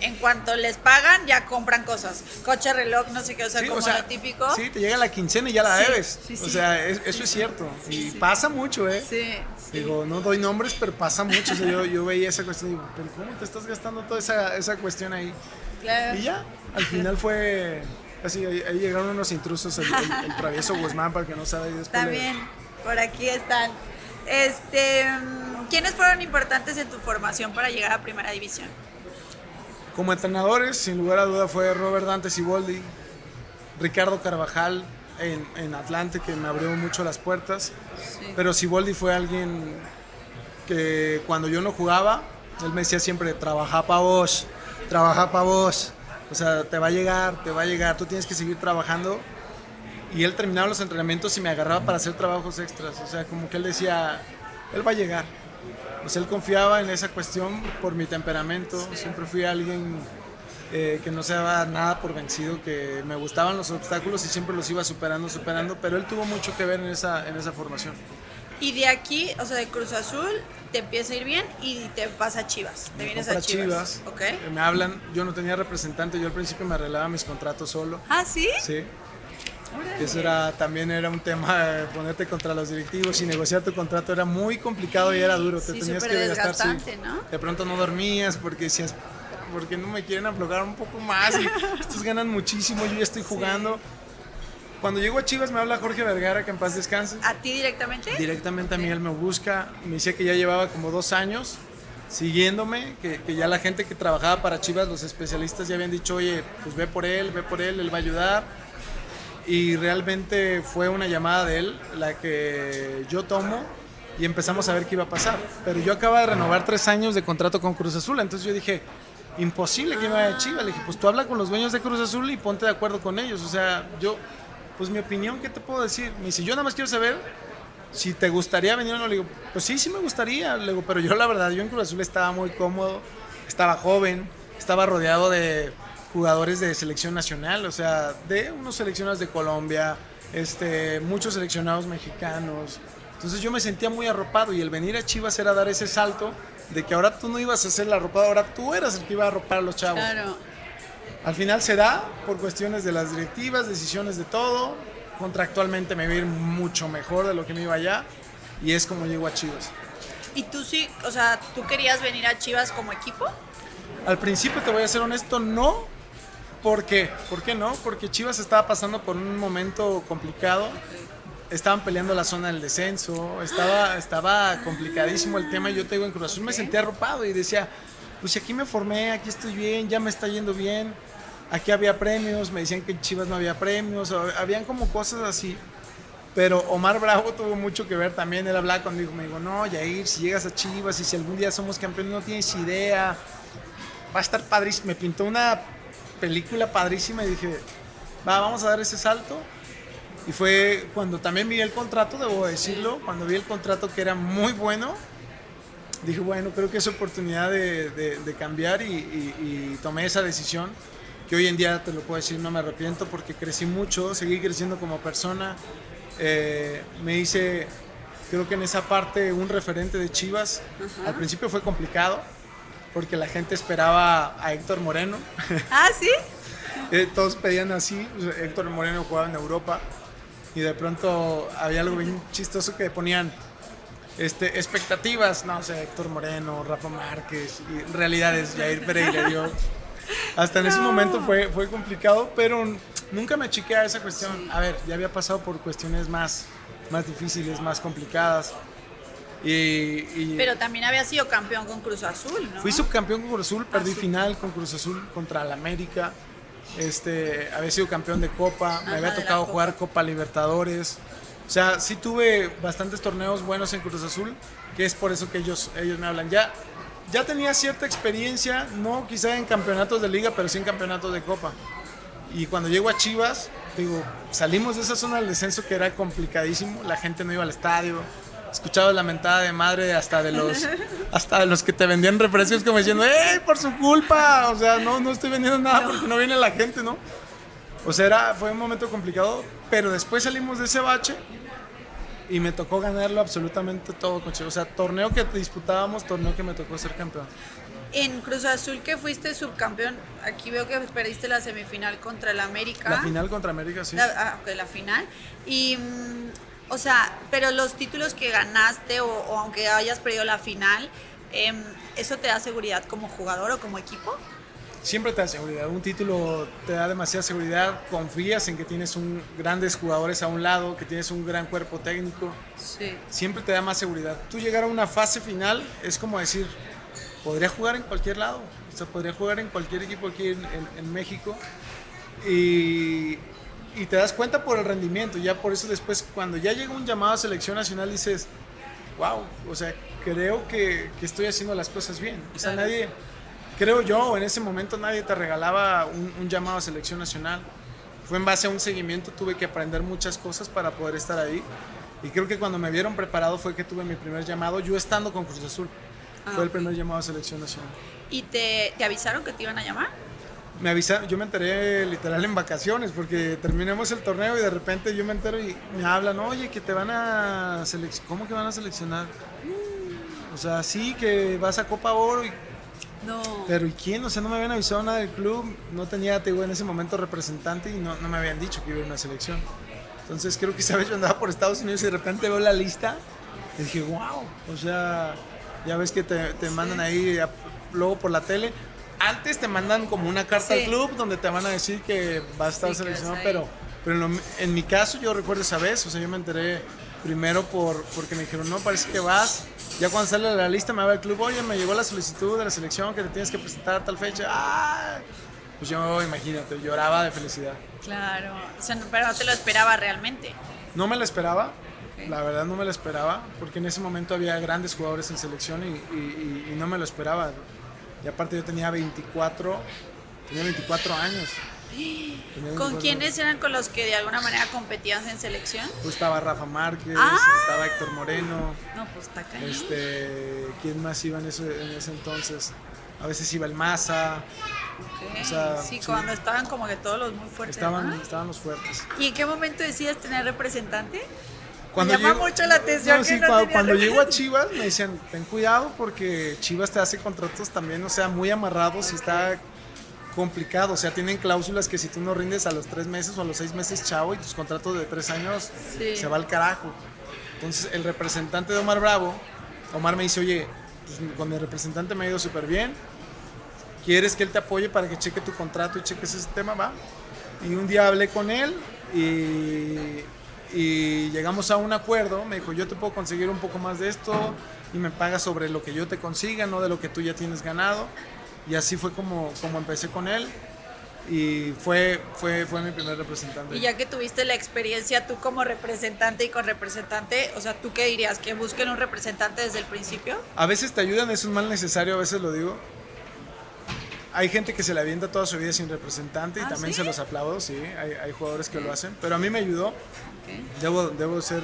en cuanto les pagan ya compran cosas, coche, reloj, no sé qué, o sea, como lo típico. Sí, te llega la quincena y ya la debes. Sí, o sea, eso es cierto. Y pasa mucho, ¿eh? Sí. Digo, no doy nombres, pero pasa mucho. O sea, yo veía esa cuestión y digo, ¿pero cómo te estás gastando toda esa cuestión ahí? Claro. Y ya, al final fue... Así, ahí llegaron unos intrusos, el travieso Guzmán, para que no sabe. También, por aquí están. ¿Quiénes fueron importantes en tu formación para llegar a Primera División? Como entrenadores, sin lugar a duda, fue Robert Dante Siboldi, Ricardo Carvajal en Atlante, que me abrió mucho las puertas. Sí. Pero Siboldi fue alguien que cuando yo no jugaba, él me decía siempre, trabaja para vos. O sea, te va a llegar, tú tienes que seguir trabajando. Y él terminaba los entrenamientos y me agarraba para hacer trabajos extras. O sea, como que él decía, él va a llegar. O sea, él confiaba en esa cuestión por mi temperamento. Sí. Siempre fui alguien que no se daba nada por vencido, que me gustaban los obstáculos y siempre los iba superando. Pero él tuvo mucho que ver en esa formación. Y de aquí, o sea, de Cruz Azul, te empieza a ir bien y te vas a Chivas. Te vienes a Chivas. Okay. Me hablan, yo no tenía representante, yo al principio me arreglaba mis contratos solo. ¿Ah, sí? Sí. Eso también era un tema, ponerte contra los directivos y negociar tu contrato era muy complicado y era duro. Te tenías que desgastar. Sí. ¿No? De pronto no dormías porque decías, ¿por qué no me quieren aflojar un poco más? Y estos ganan muchísimo, yo ya estoy jugando. Sí. Cuando llego a Chivas me habla Jorge Vergara, que en paz descanse. ¿A ti directamente? Directamente a mí, él me busca, me decía que ya llevaba como 2 años siguiéndome, que ya la gente que trabajaba para Chivas, los especialistas ya habían dicho, oye, pues ve por él, él va a ayudar. Y realmente fue una llamada de él la que yo tomo y empezamos a ver qué iba a pasar. Pero yo acababa de renovar 3 años de contrato con Cruz Azul, entonces yo dije, imposible que me vaya a Chivas. Le dije, pues tú habla con los dueños de Cruz Azul y ponte de acuerdo con ellos. O sea, pues mi opinión, ¿qué te puedo decir? Me dice, yo nada más quiero saber si te gustaría venir o no. Le digo, pues sí me gustaría. Le digo, pero yo la verdad, yo en Cruz Azul estaba muy cómodo, estaba joven, estaba rodeado de jugadores de selección nacional, o sea, de unos seleccionados de Colombia, muchos seleccionados mexicanos. Entonces yo me sentía muy arropado y el venir a Chivas era dar ese salto de que ahora tú no ibas a ser el arropado, ahora tú eras el que iba a arropar a los chavos. Claro. Al final se da por cuestiones de las directivas, decisiones de todo. Contractualmente me iba a ir mucho mejor de lo que me iba allá y es como llego a Chivas. ¿Y tú sí, o sea, tú querías venir a Chivas como equipo? Al principio, te voy a ser honesto, no. ¿Por qué? ¿Por qué no? Porque Chivas estaba pasando por un momento complicado. Estaban peleando la zona del descenso. Estaba complicadísimo el tema. Y yo te digo, en Cruz Azul me sentía arropado y decía, pues si aquí me formé, aquí estoy bien, ya me está yendo bien. Aquí había premios, me decían que en Chivas no había premios. Habían como cosas así. Pero Omar Bravo tuvo mucho que ver también. Él hablaba conmigo, me dijo, no, Yair, si llegas a Chivas y si algún día somos campeones no tienes idea. Va a estar padrísimo. Me pintó una película padrísima y dije, vamos a dar ese salto. Y fue cuando también vi el contrato, debo decirlo, cuando vi el contrato que era muy bueno, dije, bueno, creo que es oportunidad de cambiar y tomé esa decisión, que hoy en día te lo puedo decir, no me arrepiento porque crecí mucho, seguí creciendo como persona, me hice, creo que en esa parte, un referente de Chivas. Al principio fue complicado, porque la gente esperaba a Héctor Moreno. Ah, ¿sí? Todos pedían así. Héctor Moreno jugaba en Europa y de pronto había algo bien chistoso que ponían expectativas, no sé, Héctor Moreno, Rafa Márquez, y realidades, Yair Pereira. Yo hasta en ese momento fue complicado, pero nunca me achiqué a esa cuestión. A ver, ya había pasado por cuestiones más difíciles, más complicadas. Pero también había sido campeón con Cruz Azul, ¿no? Fui subcampeón con Cruz Azul, perdí final con Cruz Azul contra el América. Había sido campeón de Copa, me había tocado jugar Copa Libertadores. O sea, sí tuve bastantes torneos buenos en Cruz Azul, que es por eso que ellos me hablan. Ya tenía cierta experiencia, no quizá en campeonatos de liga, pero sí en campeonatos de Copa. Y cuando llego a Chivas, digo, salimos de esa zona del descenso que era complicadísimo, la gente no iba al estadio. Escuchaba la mentada de madre hasta de los que te vendían refrescos, como diciendo, ¡ey, por su culpa! O sea, no estoy vendiendo nada porque no viene la gente, ¿no? O sea, fue un momento complicado, pero después salimos de ese bache y me tocó ganarlo absolutamente todo, coche. O sea, torneo que disputábamos, torneo que me tocó ser campeón. En Cruz Azul, que fuiste subcampeón, aquí veo que perdiste la semifinal contra el América. La final contra América, sí. La final. Y... o sea, pero los títulos que ganaste o aunque hayas perdido la final, ¿eso te da seguridad como jugador o como equipo? Siempre te da seguridad. Un título te da demasiada seguridad. Confías en que tienes grandes jugadores a un lado, que tienes un gran cuerpo técnico. Sí. Siempre te da más seguridad. Tú llegar a una fase final es como decir, podría jugar en cualquier lado. O sea, podría jugar en cualquier equipo aquí en México. Y te das cuenta por el rendimiento. Ya por eso después, cuando ya llega un llamado a selección nacional, dices, wow, o sea, creo que estoy haciendo las cosas bien. O sea, nadie, creo yo, en ese momento nadie te regalaba un llamado a selección nacional. Fue en base a un seguimiento, tuve que aprender muchas cosas para poder estar ahí. Y creo que cuando me vieron preparado fue que tuve mi primer llamado, yo estando con Cruz Azul. Fue el primer llamado a selección nacional. ¿Y te avisaron que te iban a llamar? Me avisaron, yo me enteré literal en vacaciones, porque terminamos el torneo y de repente yo me entero y me hablan, oye, que te van a seleccionar. ¿Cómo que van a seleccionar? O sea, sí, que vas a Copa Oro. No. Pero ¿y quién? O sea, no me habían avisado nada del club, no tenía, te digo, en ese momento representante y no me habían dicho que iba a ir a una selección. Entonces creo que esa vez yo andaba por Estados Unidos y de repente veo la lista y dije, wow, o sea, ya ves que te mandan ahí luego por la tele. Antes te mandan como una carta al club donde te van a decir que vas a estar seleccionado, pero en mi caso yo recuerdo esa vez, o sea, yo me enteré primero porque me dijeron, no, parece que vas. Ya cuando sale la lista me va el club, oye, me llegó la solicitud de la selección que te tienes que presentar a tal fecha. ¡Ah! Pues yo, imagínate, lloraba de felicidad. Claro, o sea, pero no te lo esperaba realmente. No me lo esperaba, la verdad no me lo esperaba, porque en ese momento había grandes jugadores en selección y no me lo esperaba. Y aparte yo tenía 24 años. ¿Con quiénes eran con los que de alguna manera competías en selección? Pues estaba Rafa Márquez, estaba Héctor Moreno. No, pues está cañón. ¿Quién más iba en ese entonces? A veces iba el Maza. Okay. O sea, sí, cuando estaban como que todos los muy fuertes. Estaban los fuertes. ¿Y en qué momento decides tener representante? Cuando me llama mucho la atención. Cuando llego a Chivas me decían, ten cuidado porque Chivas te hace contratos también, o sea, muy amarrados y está complicado. O sea, tienen cláusulas que si tú no rindes a los 3 meses o a los 6 meses, chavo, y tus contratos de 3 años se va al carajo. Entonces, el representante de Omar Bravo Omar me dice, oye, pues, con el representante me ha ido súper bien, ¿quieres que él te apoye para que cheque tu contrato y cheques ese tema? Va. Y un día hablé con él y llegamos a un acuerdo. Me dijo, yo te puedo conseguir un poco más de esto y me pagas sobre lo que yo te consiga, no de lo que tú ya tienes ganado. Y así fue como empecé con él y fue mi primer representante. Y ya que tuviste la experiencia tú como representante y con representante, o sea, ¿tú qué dirías? ¿Que busquen un representante desde el principio? A veces te ayudan, es un mal necesario, a veces lo digo. Hay gente que se la avienta toda su vida sin representante y también ¿sí? se los aplaudo, sí, hay jugadores que lo hacen, pero a mí me ayudó. Okay. Debo ser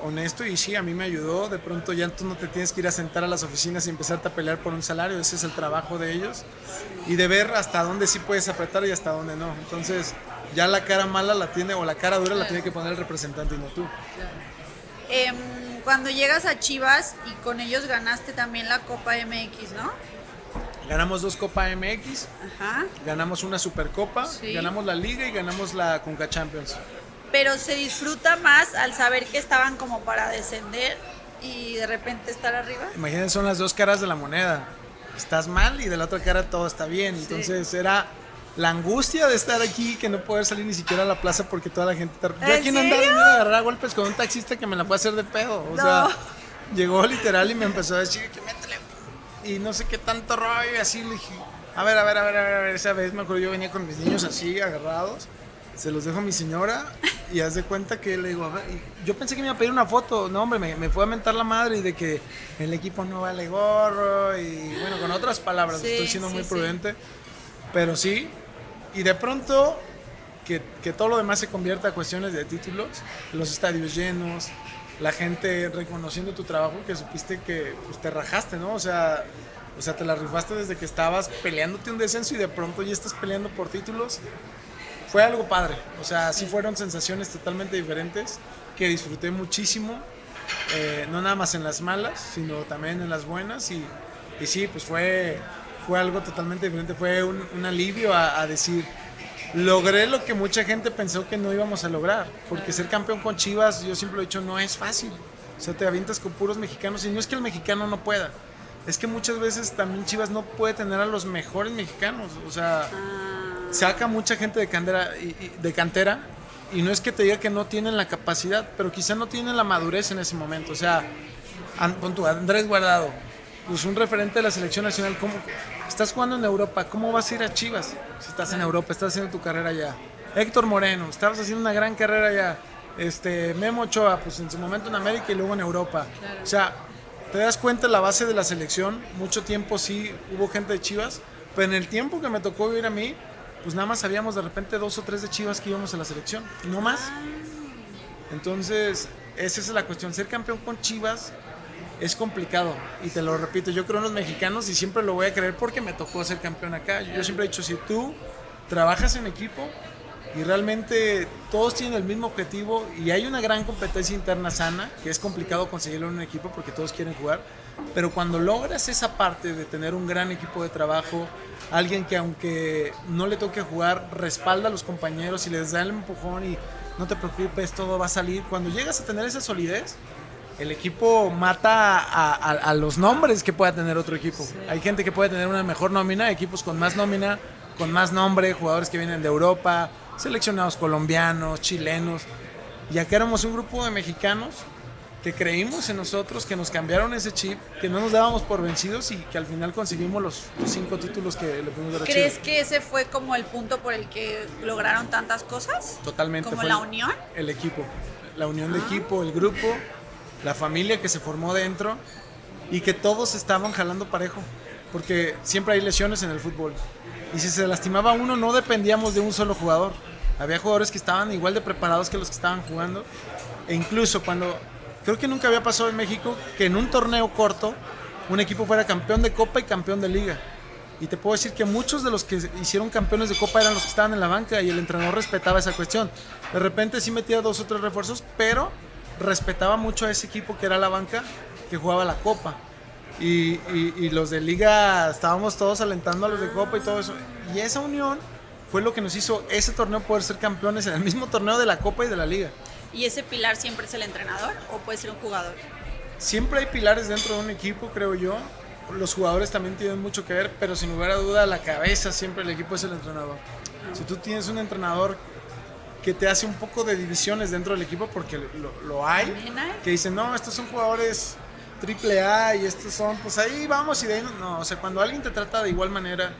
honesto y sí, a mí me ayudó. De pronto ya tú no te tienes que ir a sentar a las oficinas y empezarte a pelear por un salario, ese es el trabajo de ellos y de ver hasta dónde sí puedes apretar y hasta dónde no. Entonces ya la cara mala la tiene, o la cara dura la tiene que poner el representante y no tú. Claro. Cuando llegas a Chivas y con ellos ganaste también la Copa MX, ¿no? Ganamos 2 Copa MX, Ajá. ganamos una Supercopa, Sí. ganamos la Liga y ganamos la Conca Champions. Pero se disfruta más al saber que estaban como para descender y de repente estar arriba. Imagínense, son las dos caras de la moneda. Estás mal y de la otra cara todo está bien. Entonces era la angustia de estar aquí, que no poder salir ni siquiera a la plaza porque toda la gente... Yo aquí no andaba, me iba a agarrar a golpes con un taxista que me la fue a hacer de pedo. O sea, llegó literal y me empezó a decir que métele. Y no sé qué tanto rollo y así le dije, a ver, esa vez me acuerdo yo venía con mis niños así agarrados, se los dejo a mi señora y haz de cuenta que le digo, a ver, y yo pensé que me iba a pedir una foto, no hombre, me fue a mentar la madre y de que el equipo no vale gorro y bueno, con otras palabras, estoy siendo muy prudente, pero sí, y de pronto que todo lo demás se convierta a cuestiones de títulos, los estadios llenos, la gente reconociendo tu trabajo, que supiste que pues, te rajaste, ¿no? O sea, te la rifaste desde que estabas peleándote un descenso y de pronto ya estás peleando por títulos. Fue algo padre. O sea, sí fueron sensaciones totalmente diferentes que disfruté muchísimo. No nada más en las malas, sino también en las buenas. Y sí, pues fue algo totalmente diferente. Fue un alivio a decir... Logré lo que mucha gente pensó que no íbamos a lograr, porque ser campeón con Chivas, yo siempre lo he dicho, no es fácil. O sea, te avientas con puros mexicanos y no es que el mexicano no pueda, es que muchas veces también Chivas no puede tener a los mejores mexicanos. O sea, saca mucha gente de cantera y no es que te diga que no tienen la capacidad, pero quizá no tienen la madurez en ese momento. O sea, con tu Andrés Guardado, pues un referente de la selección nacional, ¿cómo? Estás jugando en Europa, ¿cómo vas a ir a Chivas? Si estás en Europa, estás haciendo tu carrera allá. Héctor Moreno, estabas haciendo una gran carrera allá. Memo Ochoa, pues en su momento en América y luego en Europa. Claro. O sea, te das cuenta de la base de la selección. Mucho tiempo sí hubo gente de Chivas, pero en el tiempo que me tocó vivir a mí, pues nada más sabíamos de repente 2 o 3 de Chivas que íbamos a la selección, no más. Entonces, esa es la cuestión. Ser campeón con Chivas es complicado, y te lo repito, yo creo en los mexicanos y siempre lo voy a creer porque me tocó ser campeón acá. Yo siempre he dicho, si tú trabajas en equipo y realmente todos tienen el mismo objetivo y hay una gran competencia interna sana, que es complicado conseguirlo en un equipo porque todos quieren jugar, pero cuando logras esa parte de tener un gran equipo de trabajo, alguien que aunque no le toque jugar, respalda a los compañeros y les da el empujón y no te preocupes, todo va a salir. Cuando llegas a tener esa solidez, el equipo mata a los nombres que pueda tener otro equipo. Sí. Hay gente que puede tener una mejor nómina, equipos con más nómina, con más nombre, jugadores que vienen de Europa, seleccionados colombianos, chilenos. Y acá éramos un grupo de mexicanos que creímos en nosotros, que nos cambiaron ese chip, que no nos dábamos por vencidos y que al final conseguimos los 5 títulos que le pudimos dar a Chivas. ¿Crees que ese fue como el punto por el que lograron tantas cosas? Totalmente. ¿Como fue la unión? El equipo, la unión de equipo, el grupo, la familia que se formó dentro y que todos estaban jalando parejo, porque siempre hay lesiones en el fútbol y si se lastimaba uno no dependíamos de un solo jugador, había jugadores que estaban igual de preparados que los que estaban jugando, e incluso cuando, creo que nunca había pasado en México que en un torneo corto un equipo fuera campeón de Copa y campeón de Liga, y te puedo decir que muchos de los que hicieron campeones de Copa eran los que estaban en la banca y el entrenador respetaba esa cuestión. De repente sí metía 2 o 3 refuerzos, pero respetaba mucho a ese equipo que era la banca, que jugaba la Copa. Y los de Liga estábamos todos alentando a los de Copa y todo eso. Y esa unión fue lo que nos hizo ese torneo poder ser campeones en el mismo torneo de la Copa y de la Liga. ¿Y ese pilar siempre es el entrenador o puede ser un jugador? siempre hay pilares dentro de un equipo, creo yo. Los jugadores también tienen mucho que ver, pero sin lugar a duda la cabeza siempre del equipo es el entrenador. Si tú tienes un entrenador que te hace un poco de divisiones dentro del equipo, porque lo hay, que dicen, no, estos son jugadores triple A y estos son, pues ahí vamos y de ahí no. O sea, cuando alguien te trata de igual manera,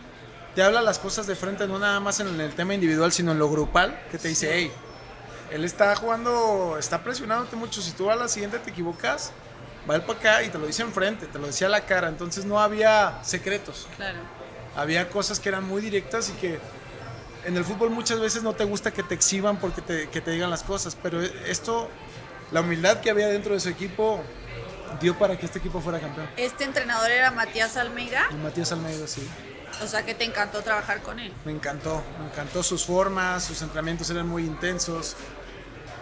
te habla las cosas de frente, no nada más en el tema individual, sino en lo grupal, que te dice, hey, él está jugando, está presionándote mucho, si tú a la siguiente te equivocas, va él para acá y te lo dice enfrente, te lo decía a la cara, entonces no había secretos. Claro. Había cosas que eran muy directas y que en el fútbol muchas veces no te gusta que te exhiban porque que te digan las cosas, pero esto, la humildad que había dentro de su equipo dio para que este equipo fuera campeón. ¿Este entrenador era Matías Almeida? Y Matías Almeida, sí. O sea que te encantó trabajar con él. Me encantó sus formas, sus entrenamientos eran muy intensos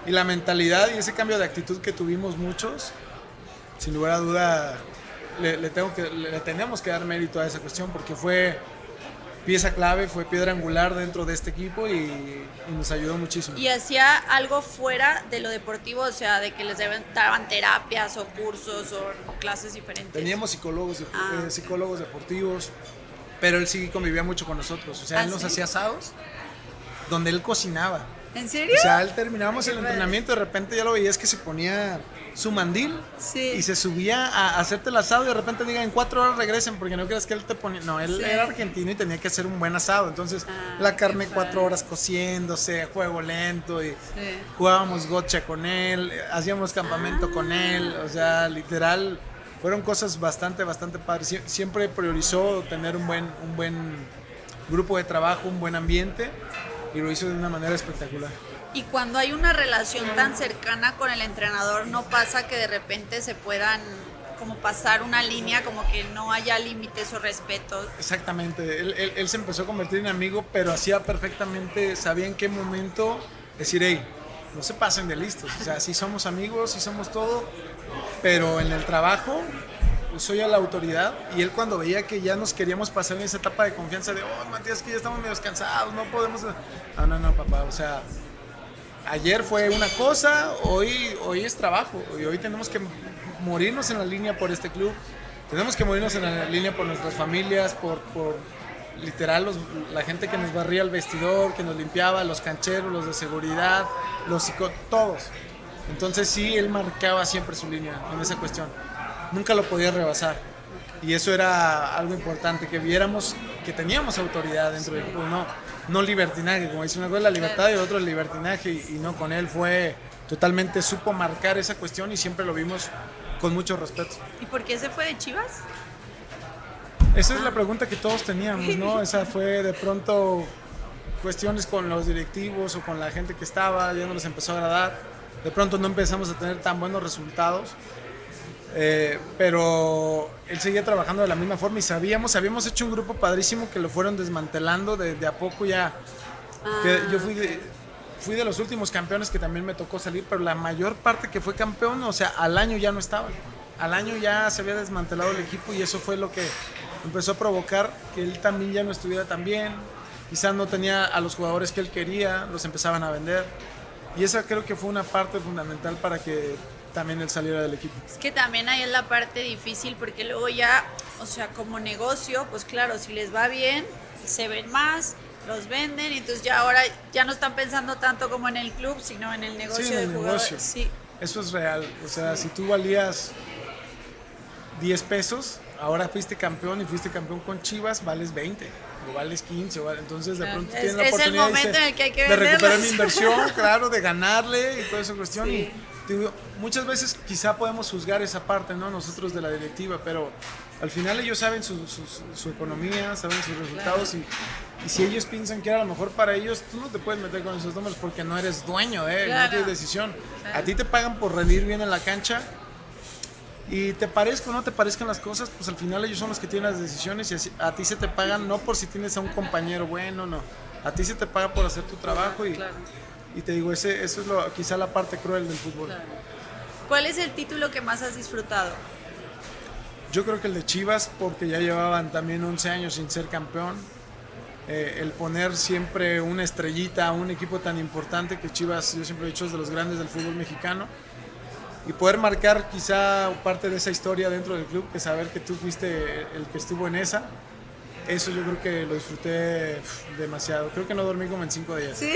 y la mentalidad y ese cambio de actitud que tuvimos muchos, sin lugar a duda le tenemos que dar mérito a esa cuestión porque fue pieza clave, fue piedra angular dentro de este equipo y nos ayudó muchísimo. ¿Y hacía algo fuera de lo deportivo? O sea, de que les daban terapias o cursos o clases diferentes. Teníamos psicólogos deportivos, pero él sí convivía mucho con nosotros. O sea, él nos hacía asados donde él cocinaba. ¿En serio? O sea, él terminábamos el entrenamiento, de repente ya lo veías que se ponía su mandil y se subía a hacerte el asado y de repente diga en 4 horas regresen porque no creas que él te ponía, no, él era argentino y tenía que hacer un buen asado, entonces la carne 4 horas cociéndose, fuego lento y jugábamos gocha con él, hacíamos campamento con él, o sea, literal fueron cosas bastante padres. Siempre priorizó tener un buen grupo de trabajo, un buen ambiente y lo hizo de una manera espectacular. Y cuando hay una relación tan cercana con el entrenador, ¿no pasa que de repente se puedan como pasar una línea, como que no haya límites o respetos? Exactamente, él se empezó a convertir en amigo, pero hacía perfectamente, sabía en qué momento decir, hey, no se pasen de listos, o sea, sí somos amigos, sí somos todo, pero en el trabajo soy a la autoridad y él cuando veía que ya nos queríamos pasar en esa etapa de confianza de, oh, Matías, que ya estamos medio cansados, no podemos... No, papá, o sea... Ayer fue una cosa, hoy es trabajo y hoy tenemos que morirnos en la línea por este club, tenemos que morirnos en la línea por nuestras familias, por literal la gente que nos barría el vestidor, que nos limpiaba, los cancheros, los de seguridad, todos. Entonces sí, él marcaba siempre su línea en esa cuestión, nunca lo podía rebasar y eso era algo importante, que viéramos que teníamos autoridad dentro del equipo, no libertinaje, como dice una cosa la libertad y el otro el libertinaje y no, con él fue totalmente, supo marcar esa cuestión y siempre lo vimos con mucho respeto. ¿Y por qué se fue de Chivas? Esa es la pregunta que todos teníamos, ¿no? Esa fue de pronto cuestiones con los directivos o con la gente que estaba, ya no les empezó a agradar, de pronto no empezamos a tener tan buenos resultados. Pero él seguía trabajando de la misma forma y habíamos hecho un grupo padrísimo que lo fueron desmantelando de a poco ya. Yo fui de los últimos campeones que también me tocó salir, pero la mayor parte que fue campeón, o sea, al año ya no estaba. Al año ya se había desmantelado el equipo y eso fue lo que empezó a provocar que él también ya no estuviera tan bien. Quizás no tenía a los jugadores que él quería, los empezaban a vender. Y esa creo que fue una parte fundamental para que también él saliera del equipo. Es que también ahí es la parte difícil porque luego ya, o sea, como negocio, pues claro, si les va bien, se ven más, los venden y entonces ya ahora ya no están pensando tanto como en el club, sino en el negocio sí, en el de jugadores. negocio. Sí. Eso es real, o sea, si tú valías 10 pesos, ahora fuiste campeón y fuiste campeón con Chivas, vales 20 o vales 15, entonces de pronto tienes la oportunidad es el momento en el que hay que de recuperar venderlos. mi inversión, claro, de ganarle y toda esa cuestión. Sí. Y digo, muchas veces quizá podemos juzgar esa parte, ¿no? Nosotros de la directiva, pero al final ellos saben su economía, saben sus resultados, claro. Y si ellos piensan que era lo mejor para ellos, tú no te puedes meter con esos números porque no eres dueño, claro. No tienes decisión. Claro. A ti te pagan por rendir bien en la cancha y te parezca o no te parezcan las cosas, pues al final ellos son los que tienen las decisiones y a ti se te pagan no por si tienes a un compañero bueno, no. A ti se te paga por hacer tu trabajo y... Claro. Y te digo, eso es quizá la parte cruel del fútbol. Claro. ¿Cuál es el título que más has disfrutado? Yo creo que el de Chivas, porque ya llevaban también 11 años sin ser campeón. El poner siempre una estrellita a un equipo tan importante que Chivas, yo siempre he dicho, es de los grandes del fútbol mexicano. y poder marcar quizá parte de esa historia dentro del club, que saber que tú fuiste el que estuvo en esa, eso yo creo que lo disfruté demasiado. Creo que no dormí como en 5 días. ¿Sí?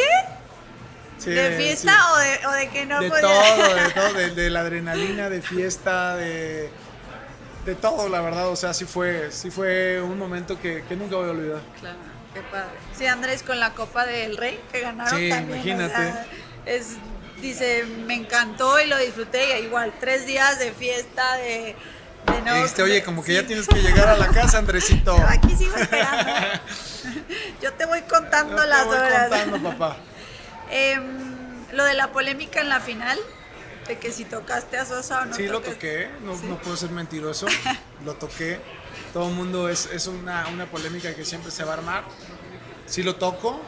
Sí, ¿De fiesta sí. o de que no De podía? todo, de la adrenalina, de fiesta, de todo, la verdad. O sea, sí fue un momento que nunca voy a olvidar. Claro, qué padre. Sí, Andrés, con la Copa del Rey que ganaron Sí, también. imagínate. O sea, dice, me encantó y lo disfruté. Y igual, 3 días de fiesta, de no. Y dijiste, oye, como que ya sí. tienes que llegar a la casa, Andresito. Aquí sigo esperando. Yo te voy contando Yo las te voy horas. contando, papá. Lo de la polémica en la final, de que si tocaste a Sosa o no. Sí, lo tocaste. toqué, no, Sí. no puedo ser mentiroso, lo toqué. Todo el mundo es una polémica que siempre se va a armar. Sí lo toco,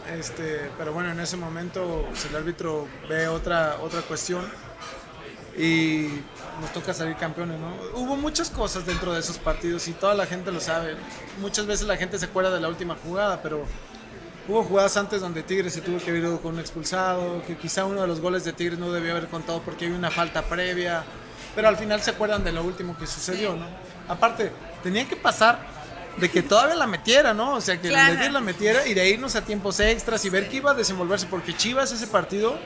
pero bueno, en ese momento pues, el árbitro ve otra cuestión y nos toca salir campeones, ¿no? Hubo muchas cosas dentro de esos partidos y toda la gente lo sabe. Muchas veces la gente se acuerda de la última jugada, pero hubo jugadas antes donde Tigres se tuvo que ir con un expulsado, que quizá uno de los goles de Tigres no debió haber contado porque hay una falta previa, pero al final se acuerdan de lo último que sucedió, ¿no? Aparte, tenía que pasar de que todavía la metiera, ¿no? O sea, que Claro. el Tigres la metiera y de irnos a tiempos extras y ver que iba a desenvolverse, porque Chivas ese partido,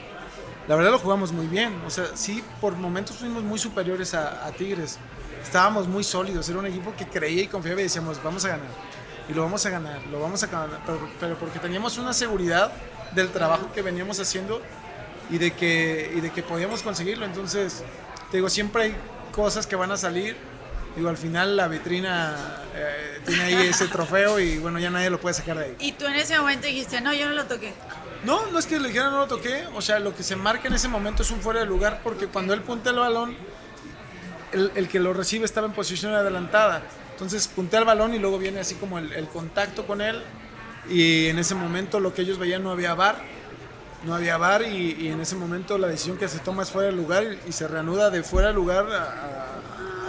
la verdad lo jugamos muy bien, o sea, sí, por momentos fuimos muy superiores a Tigres, estábamos muy sólidos, era un equipo que creía y confiaba y decíamos, vamos a ganar. Y lo vamos a ganar, pero porque teníamos una seguridad del trabajo que veníamos haciendo y de que podíamos conseguirlo. Entonces, te digo, siempre hay cosas que van a salir. Digo, al final la vitrina tiene ahí ese trofeo y bueno, ya nadie lo puede sacar de ahí. Y tú en ese momento dijiste, no, yo no lo toqué. No, no es que le dijera no lo toqué, o sea, lo que se marca en ese momento es un fuera de lugar porque cuando él puntea el balón, el que lo recibe estaba en posición adelantada. Entonces puntea el balón y luego viene así como el contacto con él y en ese momento lo que ellos veían no había VAR y en ese momento la decisión que se toma es fuera de lugar y se reanuda de fuera de lugar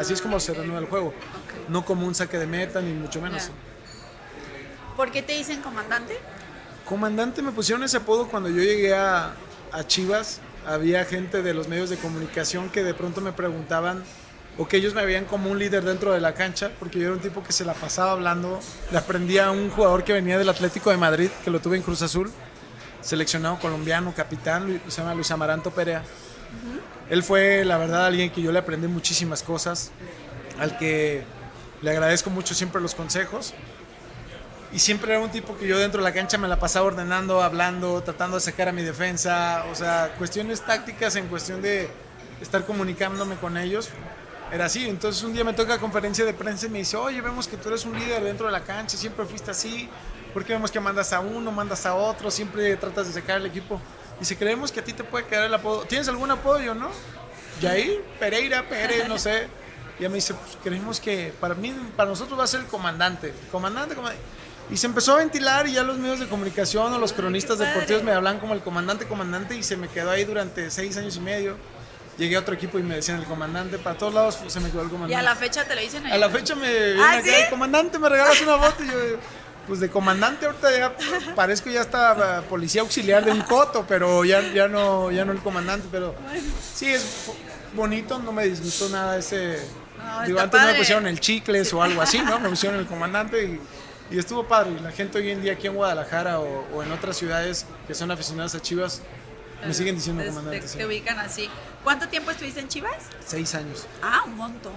así es como se reanuda el juego, no como un saque de meta ni mucho menos. Ya. ¿Por qué te dicen comandante? Comandante me pusieron ese apodo cuando yo llegué a Chivas, había gente de los medios de comunicación que de pronto me preguntaban o que ellos me veían como un líder dentro de la cancha, porque yo era un tipo que se la pasaba hablando. Le aprendí a un jugador que venía del Atlético de Madrid, que lo tuve en Cruz Azul, seleccionado colombiano, capitán, se llama Luis Amaranto Perea. Él fue, la verdad, alguien que yo le aprendí muchísimas cosas, al que le agradezco mucho siempre los consejos. Y siempre era un tipo que yo dentro de la cancha me la pasaba ordenando, hablando, tratando de sacar a mi defensa, o sea, cuestiones tácticas en cuestión de estar comunicándome con ellos. Era así, entonces un día me toca conferencia de prensa y me dice, oye, vemos que tú eres un líder dentro de la cancha, siempre fuiste así, porque vemos que mandas a uno, mandas a otro, siempre tratas de sacar al equipo. Dice, creemos que a ti te puede quedar el apodo. ¿Tienes algún apodo? Yo, ¿no? Jair, Pereira, Pérez, no sé. Y ella me dice, pues creemos que para nosotros va a ser el comandante. Comandante. Y se empezó a ventilar y ya los medios de comunicación o los cronistas deportivos me hablan como el comandante, y se me quedó ahí durante 6 años y medio. Llegué a otro equipo y me decían el comandante, para todos lados se me quedó el comandante. ¿Y a la fecha te lo dicen? A la fecha me viene ¿Ah, acá, sí? el comandante, me regalas una foto y yo, pues de comandante ahorita ya parezco ya hasta policía auxiliar de un coto, pero ya no el comandante, pero sí es bonito, no me disgustó nada ese, No, digo, está antes no me padre. pusieron el chicles o algo así, ¿no? Me pusieron el comandante y estuvo padre. Y la gente hoy en día aquí en Guadalajara o en otras ciudades que son aficionadas a Chivas me siguen diciendo comandante. Sí. Te ubican así. ¿Cuánto tiempo estuviste en Chivas? 6 años. Ah, un montón.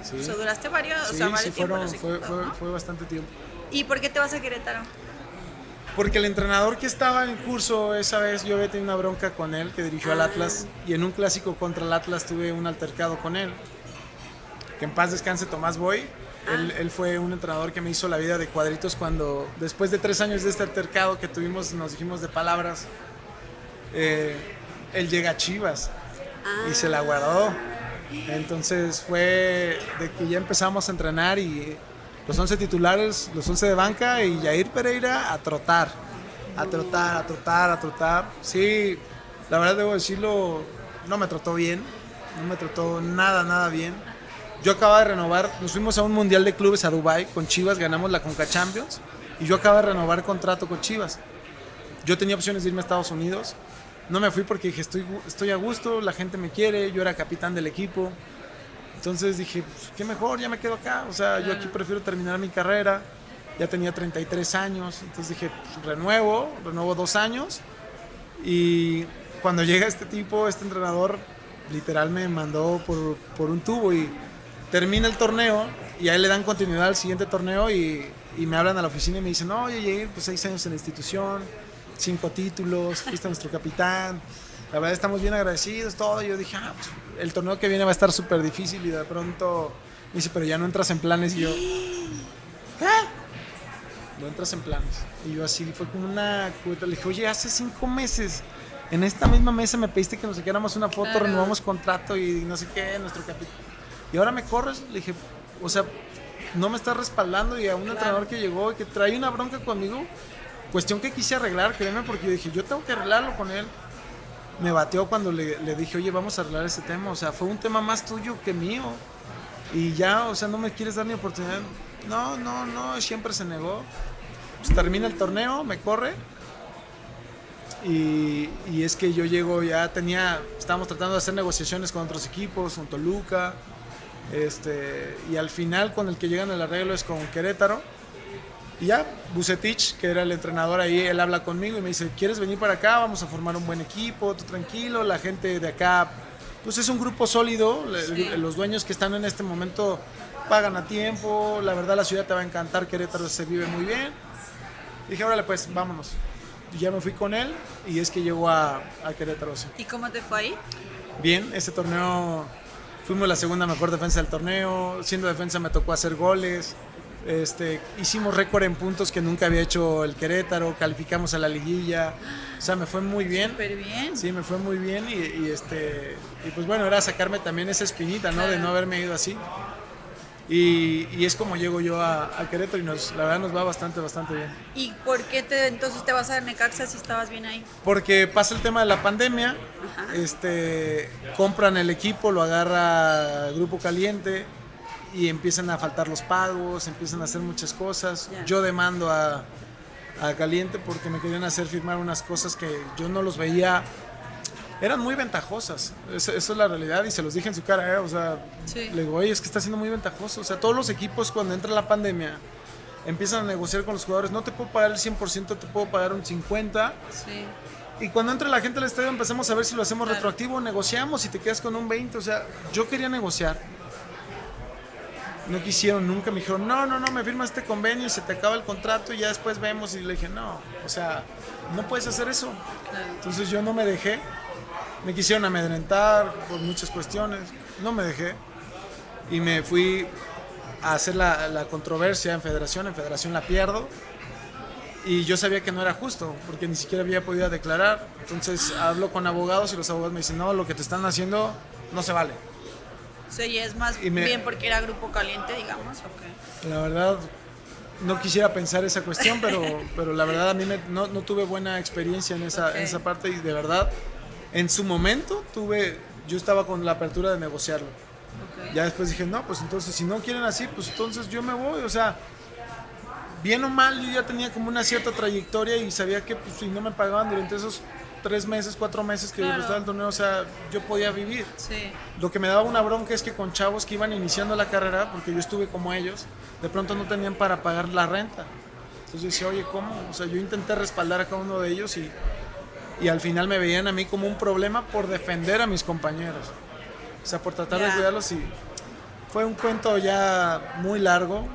Sí. O sea, duraste varios, Sí, o sea, varios sí, tiempos en los fue equipos, ¿no? fue bastante tiempo. ¿Y por qué te vas a Querétaro? Porque el entrenador que estaba en curso esa vez, yo había tenido una bronca con él, que dirigió al Atlas, y en un clásico contra el Atlas tuve un altercado con él. Que en paz descanse Tomás Boy. Él fue un entrenador que me hizo la vida de cuadritos cuando, después de 3 años de este altercado que tuvimos, nos dijimos de palabras, él llega a Chivas y se la guardó. Entonces fue de que ya empezamos a entrenar y los 11 titulares, los 11 de banca y Jair Pereira a trotar. Sí, la verdad debo decirlo, no me trató bien, no me trató nada bien. Yo acababa de renovar, nos fuimos a un mundial de clubes a Dubái con Chivas, ganamos la Conca Champions y yo acababa de renovar contrato con Chivas. Yo tenía opciones de irme a Estados Unidos no me fui porque dije, estoy a gusto, la gente me quiere, yo era capitán del equipo. Entonces dije, pues, qué mejor, ya me quedo acá. O sea, yo aquí prefiero terminar mi carrera. Ya tenía 33 años. Entonces dije, pues, renuevo 2 años. Y cuando llega este tipo, este entrenador, literal me mandó por un tubo y termina el torneo. Y a él le dan continuidad al siguiente torneo y me hablan a la oficina y me dicen, oye, Jair, pues 6 años en la institución, 5 títulos, fuiste nuestro capitán. La verdad estamos bien agradecidos, todo. Y yo dije, pues, el torneo que viene va a estar súper difícil. Y de pronto me dice, pero ya no entras en planes. Y yo, ¿qué? No entras en planes. Y yo así, fue como una cubeta. Le dije, oye, hace 5 meses, en esta misma mesa me pediste que nos saquáramos una foto, claro, renovamos contrato y no sé qué, nuestro capitán. Y ahora me corres. Le dije, o sea, no me estás respaldando. Y a un entrenador que llegó y que trae una bronca conmigo, cuestión que quise arreglar, créeme, porque yo dije, yo tengo que arreglarlo con él. Me bateó cuando le dije, oye, vamos a arreglar ese tema. O sea, fue un tema más tuyo que mío. Y ya, o sea, no me quieres dar ni oportunidad. No, siempre se negó. Pues termina el torneo, me corre. Y es que yo llego, estábamos tratando de hacer negociaciones con otros equipos, con Toluca. Y al final, con el que llegan al arreglo es con Querétaro. Y ya, Vucetich, que era el entrenador ahí, él habla conmigo y me dice, ¿quieres venir para acá? Vamos a formar un buen equipo, tú tranquilo, la gente de acá, pues es un grupo sólido, sí. Los dueños que están en este momento pagan a tiempo, la verdad la ciudad te va a encantar, Querétaro se vive muy bien. Y dije, órale pues, vámonos. Y ya me fui con él y es que llegó a Querétaro. Sí. ¿Y cómo te fue ahí? Bien, ese torneo, fuimos la segunda mejor defensa del torneo, siendo defensa me tocó hacer goles. Hicimos récord en puntos que nunca había hecho el Querétaro, calificamos a la liguilla, o sea, me fue muy bien. Súper bien. Sí, me fue muy bien y pues bueno, era sacarme también esa espinita, ¿no? Claro. De no haberme ido así. Y es como llego yo a Querétaro y la verdad nos va bastante bien. ¿Y por qué entonces te vas a Necaxa si estabas bien ahí? Porque pasa el tema de la pandemia, compran el equipo, lo agarra Grupo Caliente, y empiezan a faltar los pagos, empiezan a hacer muchas cosas. Yeah. Yo demando a Caliente porque me querían hacer firmar unas cosas que yo no los veía, eran muy ventajosas, eso es la realidad y se los dije en su cara, o sea, sí. Le digo, oye, es que está siendo muy ventajoso, o sea, todos los equipos cuando entra la pandemia empiezan a negociar con los jugadores, no te puedo pagar el 100%, te puedo pagar un 50%. Sí. Y cuando entra la gente al estadio empezamos a ver si lo hacemos retroactivo, negociamos y te quedas con un 20%, o sea, yo quería negociar. No quisieron nunca, me dijeron, no, me firmas este convenio y se te acaba el contrato y ya después vemos. Y le dije, no, o sea, no puedes hacer eso. Claro. Entonces yo no me dejé, me quisieron amedrentar por muchas cuestiones, no me dejé. Y me fui a hacer la controversia en federación la pierdo. Y yo sabía que no era justo, porque ni siquiera había podido declarar. Entonces hablo con abogados y los abogados me dicen, no, lo que te están haendo no se vale. Sí, es más bien porque era Grupo Caliente, digamos, okay. La verdad, no quisiera pensar esa cuestión, pero la verdad a mí no tuve buena experiencia en esa parte y de verdad, en su momento yo estaba con la apertura de negociarlo. Okay. Ya después dije, no, pues entonces si no quieren así, pues entonces yo me voy, o sea, bien o mal yo ya tenía como una cierta trayectoria y sabía que pues, si no me pagaban durante esos 3 meses, 4 meses que estaba el torneo, o sea, yo podía vivir. Sí. Lo que me daba una bronca es que con chavos que iban iniciando la carrera, porque yo estuve como ellos, de pronto no tenían para pagar la renta. Entonces yo decía, oye, ¿cómo? O sea, yo intenté respaldar a cada uno de ellos y al final me veían a mí como un problema por defender a mis compañeros. O sea, por tratar de cuidarlos y fue un cuento ya muy largo,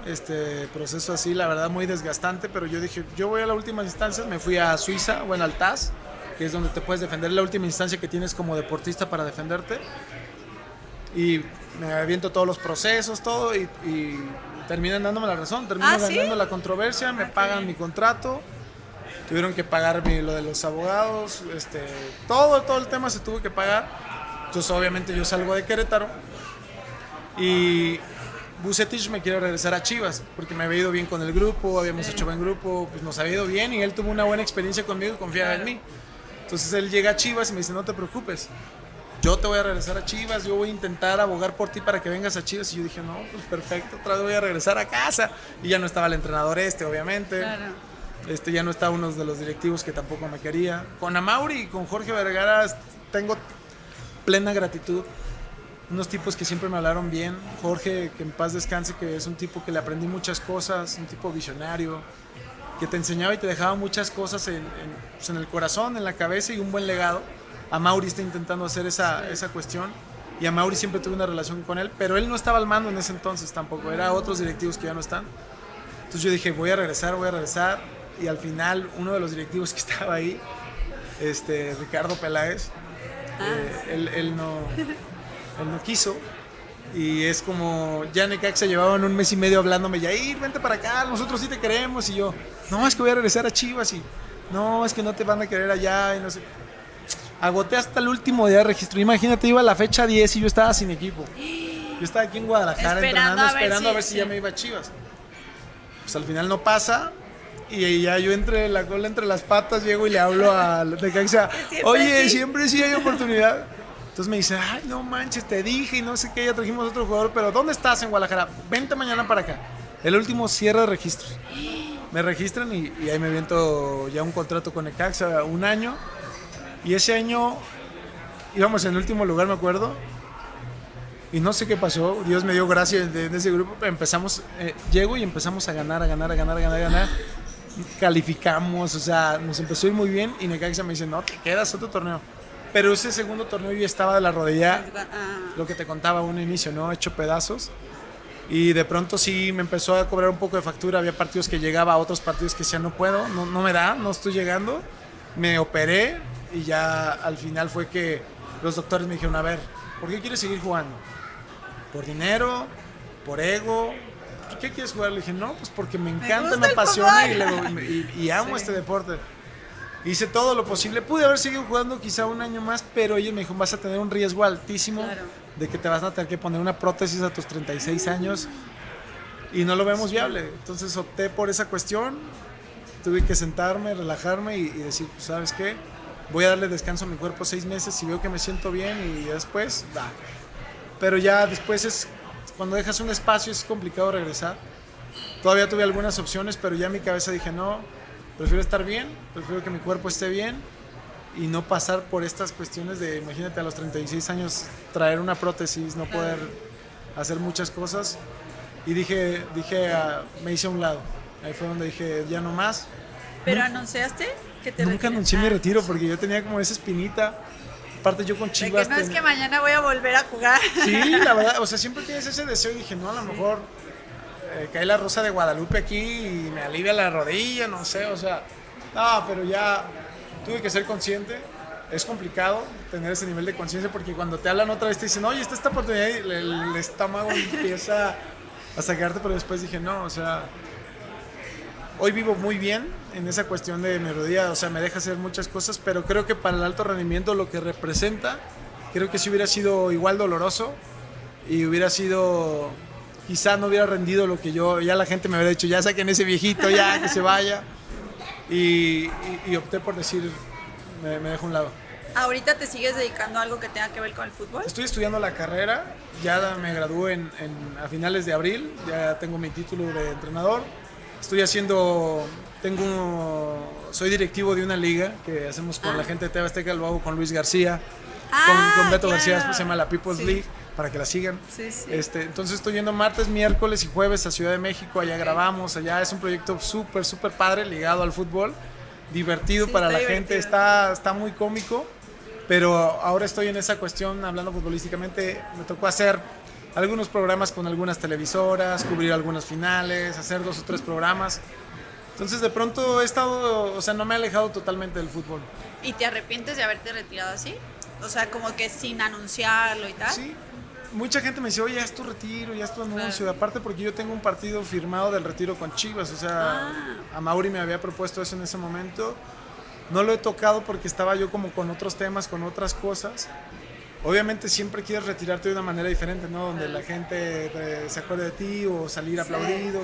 proceso así, la verdad muy desgastante, pero yo dije, yo voy a la última instancia, me fui a Suiza, bueno, al TAS, que es donde te puedes defender, la última instancia que tienes como deportista para defenderte. Y me aviento todos los procesos, todo, y terminan dándome la razón, terminan ganando la controversia, me pagan mi contrato, tuvieron que pagar lo de los abogados, todo el tema se tuvo que pagar. Entonces obviamente yo salgo de Querétaro y Vucetich me quiere regresar a Chivas, porque me había ido bien con el grupo, habíamos hecho buen grupo, pues nos había ido bien y él tuvo una buena experiencia conmigo y confiaba en mí. Entonces él llega a Chivas y me dice, no te preocupes, yo te voy a regresar a Chivas, yo voy a intentar abogar por ti para que vengas a Chivas. Y yo dije, no, pues perfecto, otra vez voy a regresar a casa. Y ya no estaba el entrenador obviamente. Claro. Ya no está uno de los directivos que tampoco me quería. Con Amaury y con Jorge Vergara tengo plena gratitud. Unos tipos que siempre me hablaron bien. Jorge, que en paz descanse, que es un tipo que le aprendí muchas cosas, un tipo visionario, que te enseñaba y te dejaba muchas cosas en el corazón, en la cabeza y un buen legado. Amaury está intentando hacer esa cuestión. Y Amaury siempre tuve una relación con él, pero él no estaba al mando en ese entonces tampoco. Era otros directivos que ya no están. Entonces yo dije, voy a regresar. Y al final, uno de los directivos que estaba ahí, Ricardo Peláez, él no quiso. Y es como, ya Necaxa llevaban un mes y medio hablándome, Yair, vente para acá, nosotros sí te queremos. Y yo, no, es que voy a regresar a Chivas. Y no, es que no te van a querer allá. Y no sé. Agoté hasta el último día de registro. Imagínate, iba a la fecha 10 y yo estaba sin equipo. Yo estaba aquí en Guadalajara esperando a ver si ya me iba a Chivas. Pues al final no pasa. Y ya yo entre la cola entre las patas llego y le hablo a Necaxa, oye, siempre sí hay oportunidad. Entonces me dice, ay, no manches, te dije y no sé qué, ya trajimos otro jugador, pero ¿dónde estás en Guadalajara? Vente mañana para acá. El último cierre de registros. Me registran y ahí me viento ya un contrato con Necaxa, 1 año. Y ese año íbamos en el último lugar, me acuerdo. Y no sé qué pasó, Dios me dio gracia de ese grupo. Llego y empezamos a ganar. Calificamos, o sea, nos empezó a ir muy bien. Y Necaxa me dice, no, te quedas otro torneo. Pero ese segundo torneo yo estaba de la rodilla, lo que te contaba a un inicio, ¿no? Hecho pedazos. Y de pronto sí me empezó a cobrar un poco de factura. Había partidos que llegaba, otros partidos que decía, no puedo, no me da, no estoy llegando. Me operé y ya al final fue que los doctores me dijeron, a ver, ¿por qué quieres seguir jugando? ¿Por dinero? ¿Por ego? ¿Por qué quieres jugar? Le dije, no, pues porque me encanta, me apasiona y amo este deporte. Hice todo lo posible. Pude haber seguido jugando quizá 1 año más, pero ellos me dijeron, vas a tener un riesgo altísimo de que te vas a tener que poner una prótesis a tus 36 años y no lo vemos viable. Entonces opté por esa cuestión. Tuve que sentarme, relajarme y decir, pues, ¿sabes qué? Voy a darle descanso a mi cuerpo 6 meses y veo que me siento bien y después, va. Pero ya después cuando dejas un espacio es complicado regresar. Todavía tuve algunas opciones, pero ya en mi cabeza dije, no, prefiero estar bien, prefiero que mi cuerpo esté bien y no pasar por estas cuestiones de, imagínate, a los 36 años traer una prótesis, no poder hacer muchas cosas. Y dije, me hice a un lado. Ahí fue donde dije, ya no más. ¿Pero anunciaste que te Nunca anuncié mi retiro porque yo tenía como esa espinita. Aparte yo con Chivas... De que no es que mañana voy a volver a jugar. Sí, la verdad, o sea, siempre tienes ese deseo y dije, no, a lo mejor cae la Rosa de Guadalupe aquí y me alivia la rodilla, no sé, o sea... No, pero ya tuve que ser consciente. Es complicado tener ese nivel de conciencia porque cuando te hablan otra vez te dicen, oye, está esta oportunidad y el estómago empieza a sacarte, pero después dije, no, o sea... Hoy vivo muy bien en esa cuestión de mi rodilla, o sea, me deja hacer muchas cosas, pero creo que para el alto rendimiento lo que representa, creo que si hubiera sido igual doloroso y hubiera sido, quizá no hubiera rendido lo que ya la gente me hubiera dicho, ya saquen ese viejito, ya que se vaya, y opté por decir, me dejo a un lado. ¿Ahorita te sigues dedicando a algo que tenga que ver con el fútbol? Estoy estudiando la carrera, ya me gradué a finales de abril, ya tengo mi título de entrenador. Soy directivo de una liga que hacemos con la gente de TV Azteca, lo hago con Luis García, con Beto García, se llama la People's League, para que la sigan. Sí, sí. Entonces estoy yendo martes, miércoles y jueves a Ciudad de México, allá grabamos, allá es un proyecto súper padre ligado al fútbol, divertido para la gente, está muy cómico, pero ahora estoy en esa cuestión, hablando futbolísticamente, me tocó hacer algunos programas con algunas televisoras, cubrir algunas finales, hacer 2 o 3 programas. Entonces de pronto he estado, o sea, no me he alejado totalmente del fútbol. ¿Y te arrepientes de haberte retirado así? O sea, como que sin anunciarlo y tal. Sí, mucha gente me dice, oye, ya es tu retiro, ya es tu anuncio. Claro. Aparte porque yo tengo un partido firmado del retiro con Chivas, o sea, Amaury me había propuesto eso en ese momento. No lo he tocado porque estaba yo como con otros temas, con otras cosas. Obviamente siempre quieres retirarte de una manera diferente, ¿no? Donde la gente se acuerde de ti o salir aplaudido.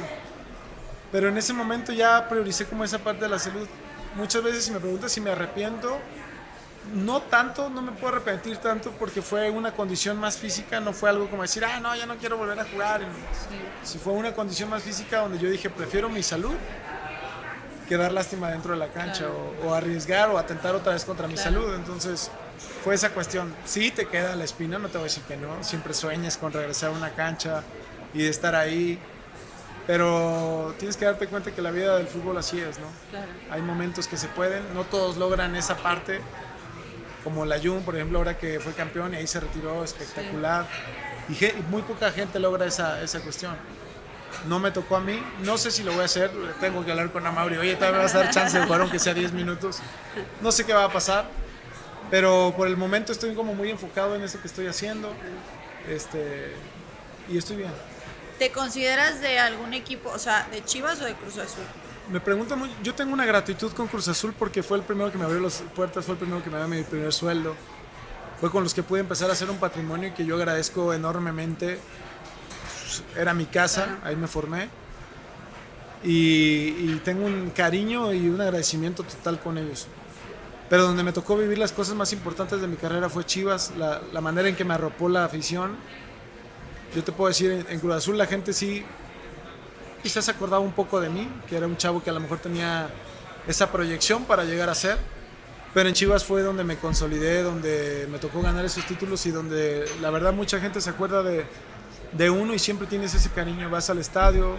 Pero en ese momento ya prioricé como esa parte de la salud. Muchas veces si me preguntas si me arrepiento, no tanto, no me puedo arrepentir tanto porque fue una condición más física, no fue algo como decir, no, ya no quiero volver a jugar. Si fue una condición más física donde yo dije, prefiero mi salud que dar lástima dentro de la cancha, o arriesgar o atentar otra vez contra mi salud. Entonces fue esa cuestión. Sí te queda la espina, no te voy a decir que no, siempre sueñas con regresar a una cancha y de estar ahí, pero tienes que darte cuenta que la vida del fútbol así es, ¿no? Claro. Hay momentos que se pueden, no todos logran esa parte, como la Jun, por ejemplo, ahora que fue campeón y ahí se retiró, espectacular, y muy poca gente logra esa cuestión. No me tocó a mí, no sé si lo voy a hacer, tengo que hablar con Amaury, oye, todavía me vas a dar chance de jugar aunque sea 10 minutos, no sé qué va a pasar, pero por el momento estoy como muy enfocado en esto que estoy haciendo, y estoy bien. ¿Te consideras de algún equipo, o sea, de Chivas o de Cruz Azul? Me preguntan mucho, yo tengo una gratitud con Cruz Azul porque fue el primero que me abrió las puertas, fue el primero que me dio mi primer sueldo, fue con los que pude empezar a hacer un patrimonio que yo agradezco enormemente. Era mi casa, ahí me formé, y tengo un cariño y un agradecimiento total con ellos. Pero donde me tocó vivir las cosas más importantes de mi carrera fue Chivas, la manera en que me arropó la afición. Yo te puedo decir, en Cruz Azul la gente sí quizás se acordaba un poco de mí, que era un chavo que a lo mejor tenía esa proyección para llegar a ser, pero en Chivas fue donde me consolidé, donde me tocó ganar esos títulos y donde la verdad mucha gente se acuerda de uno y siempre tienes ese cariño. Vas al estadio,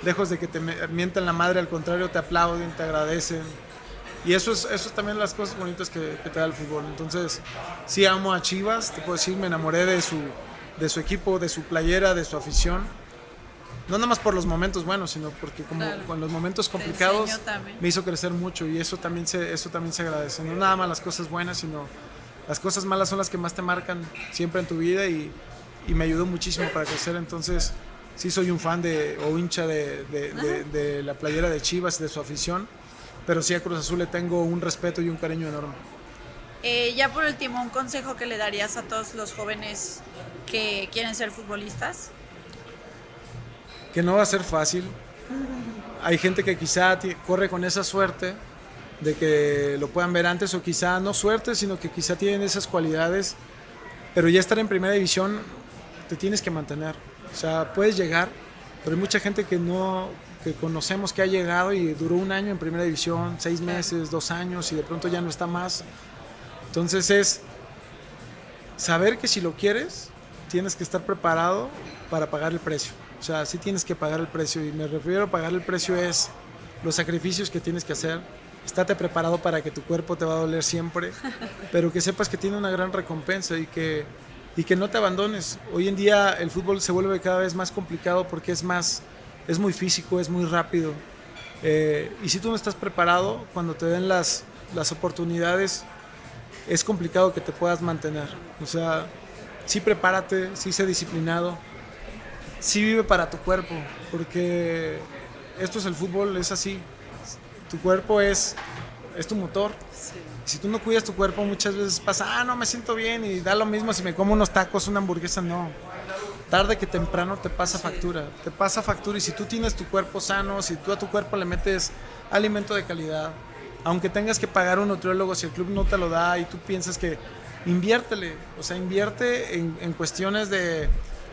lejos de que te mientan la madre, al contrario, te aplauden, te agradecen. Y eso es también las cosas bonitas que te da el fútbol. Entonces, sí amo a Chivas, te puedo decir, me enamoré de su equipo, de su playera, de su afición. No nada más por los momentos buenos, sino porque como con los momentos complicados me hizo crecer mucho, y eso también se agradece. No nada más las cosas buenas, sino las cosas malas son las que más te marcan siempre en tu vida, y me ayudó muchísimo para crecer. Entonces sí soy un fan o hincha de la playera de Chivas, de su afición, pero sí a Cruz Azul le tengo un respeto y un cariño enorme. Ya por último, un consejo que le darías a todos los jóvenes que quieren ser futbolistas. Que no va a ser fácil. Hay gente que quizá corre con esa suerte de que lo puedan ver antes, o quizá no suerte, sino que quizá tienen esas cualidades, pero ya estar en primera división te tienes que mantener. O sea, puedes llegar, pero hay mucha gente que conocemos que ha llegado y duró un año en primera división, 6 meses, 2 años, y de pronto ya no está más. Entonces es saber que si lo quieres, tienes que estar preparado para pagar el precio. O sea, sí tienes que pagar el precio, y me refiero a pagar el precio es los sacrificios que tienes que hacer. Estate preparado para que tu cuerpo te va a doler siempre, pero que sepas que tiene una gran recompensa, y que no te abandones. Hoy en día el fútbol se vuelve cada vez más complicado porque es muy físico, es muy rápido. Y si tú no estás preparado, cuando te den las oportunidades, es complicado que te puedas mantener. O sea, sí prepárate, sí sé disciplinado, sí vive para tu cuerpo, porque esto es el fútbol, es así. Tu cuerpo es tu motor. Sí. Si tú no cuidas tu cuerpo, muchas veces pasa, no me siento bien, y da lo mismo si me como unos tacos, una hamburguesa. No, tarde que temprano te pasa factura, y si tú tienes tu cuerpo sano, si tú a tu cuerpo le metes alimento de calidad, aunque tengas que pagar un nutriólogo, si el club no te lo da y tú piensas que inviértele, o sea, invierte en cuestiones de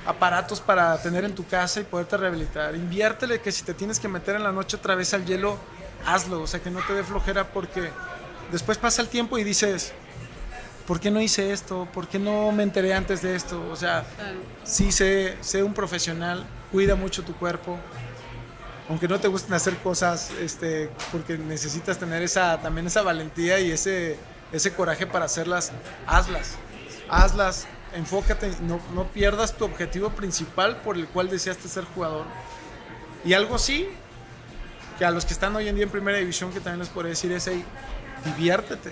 aparatos para tener en tu casa y poderte rehabilitar. Inviértele que si te tienes que meter en la noche otra vez al hielo, hazlo, o sea, que no te dé flojera, porque después pasa el tiempo y dices, ¿por qué no hice esto? ¿Por qué no me enteré antes de esto? O sea, sí, sé un profesional, cuida mucho tu cuerpo, aunque no te gusten hacer cosas, porque necesitas tener también esa valentía y ese coraje para hacerlas, hazlas, enfócate, no pierdas tu objetivo principal por el cual deseaste ser jugador. Y algo sí, que a los que están hoy en día en primera división, que también les podría decir es, diviértete,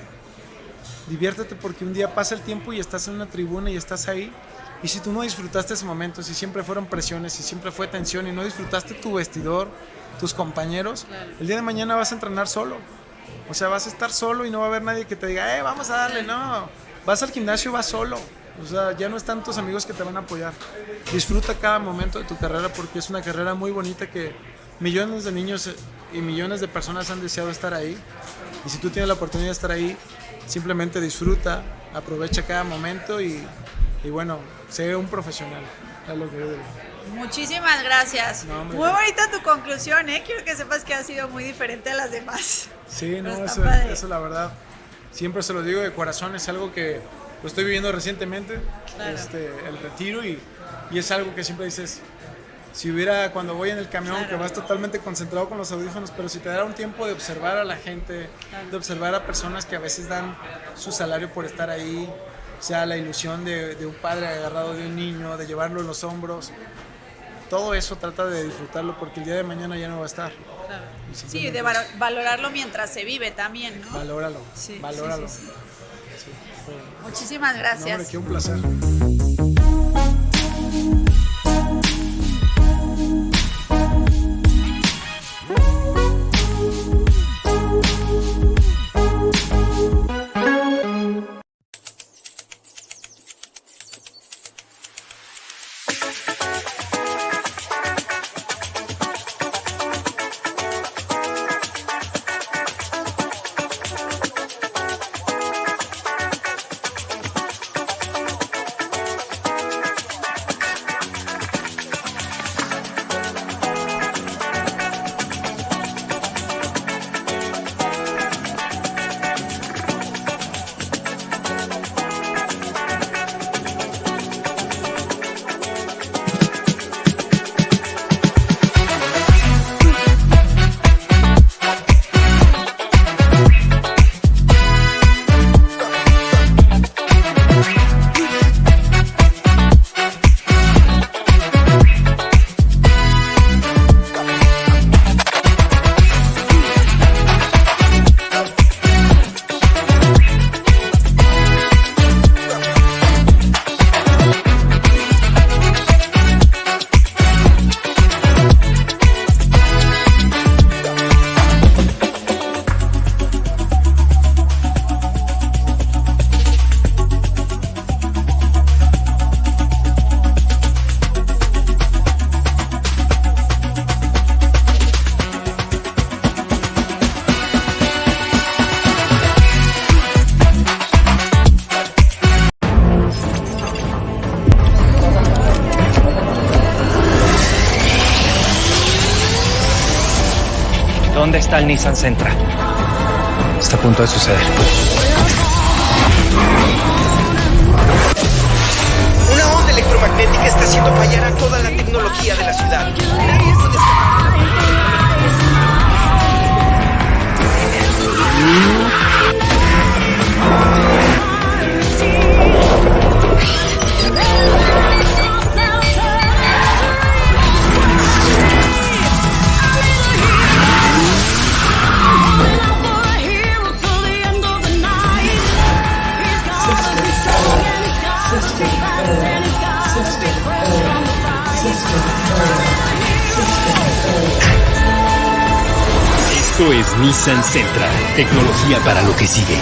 porque un día pasa el tiempo y estás en una tribuna y estás ahí, y si tú no disfrutaste ese momento, si siempre fueron presiones, si siempre fue tensión y no disfrutaste tu vestidor, tus compañeros, el día de mañana vas a entrenar solo, o sea, vas a estar solo y no va a haber nadie que te diga, vamos a darle. No, vas al gimnasio, vas solo, o sea, ya no están tus amigos que te van a apoyar. Disfruta cada momento de tu carrera, porque es una carrera muy bonita que millones de niños y millones de personas han deseado estar ahí, y si tú tienes la oportunidad de estar ahí, simplemente disfruta, aprovecha cada momento y bueno, sé un profesional, es lo que yo digo. Muchísimas gracias. No, hombre. Muy bonita tu conclusión, ¿eh? Quiero que sepas que ha sido muy diferente a las demás. Sí, no, Pero está eso, padre. eso la verdad, siempre se lo digo de corazón, es algo que lo estoy viviendo recientemente, Claro. el retiro, y es algo que siempre dices, si hubiera, cuando voy en el camión, Claro. que vas totalmente concentrado con los audífonos, pero si te diera un tiempo de observar a la gente, Claro. de observar a personas que a veces dan su salario por estar ahí, o sea, la ilusión de un padre agarrado de un niño, de llevarlo en los hombros, todo eso trata de disfrutarlo porque el día de mañana ya no va a estar. Claro. Y Sí, simplemente de valorarlo mientras se vive también, ¿no? Valóralo, Sí, valóralo. sí, sí, sí. Sí, pero- Muchísimas No, gracias. hombre, qué un placer. ¿Dónde está el Nissan Sentra? Está a punto de suceder. Una onda electromagnética está haciendo fallar a toda la tecnología de la ciudad. Nadie puede escapar de la Esto es Nissan Sentra, tecnología para lo que sigue.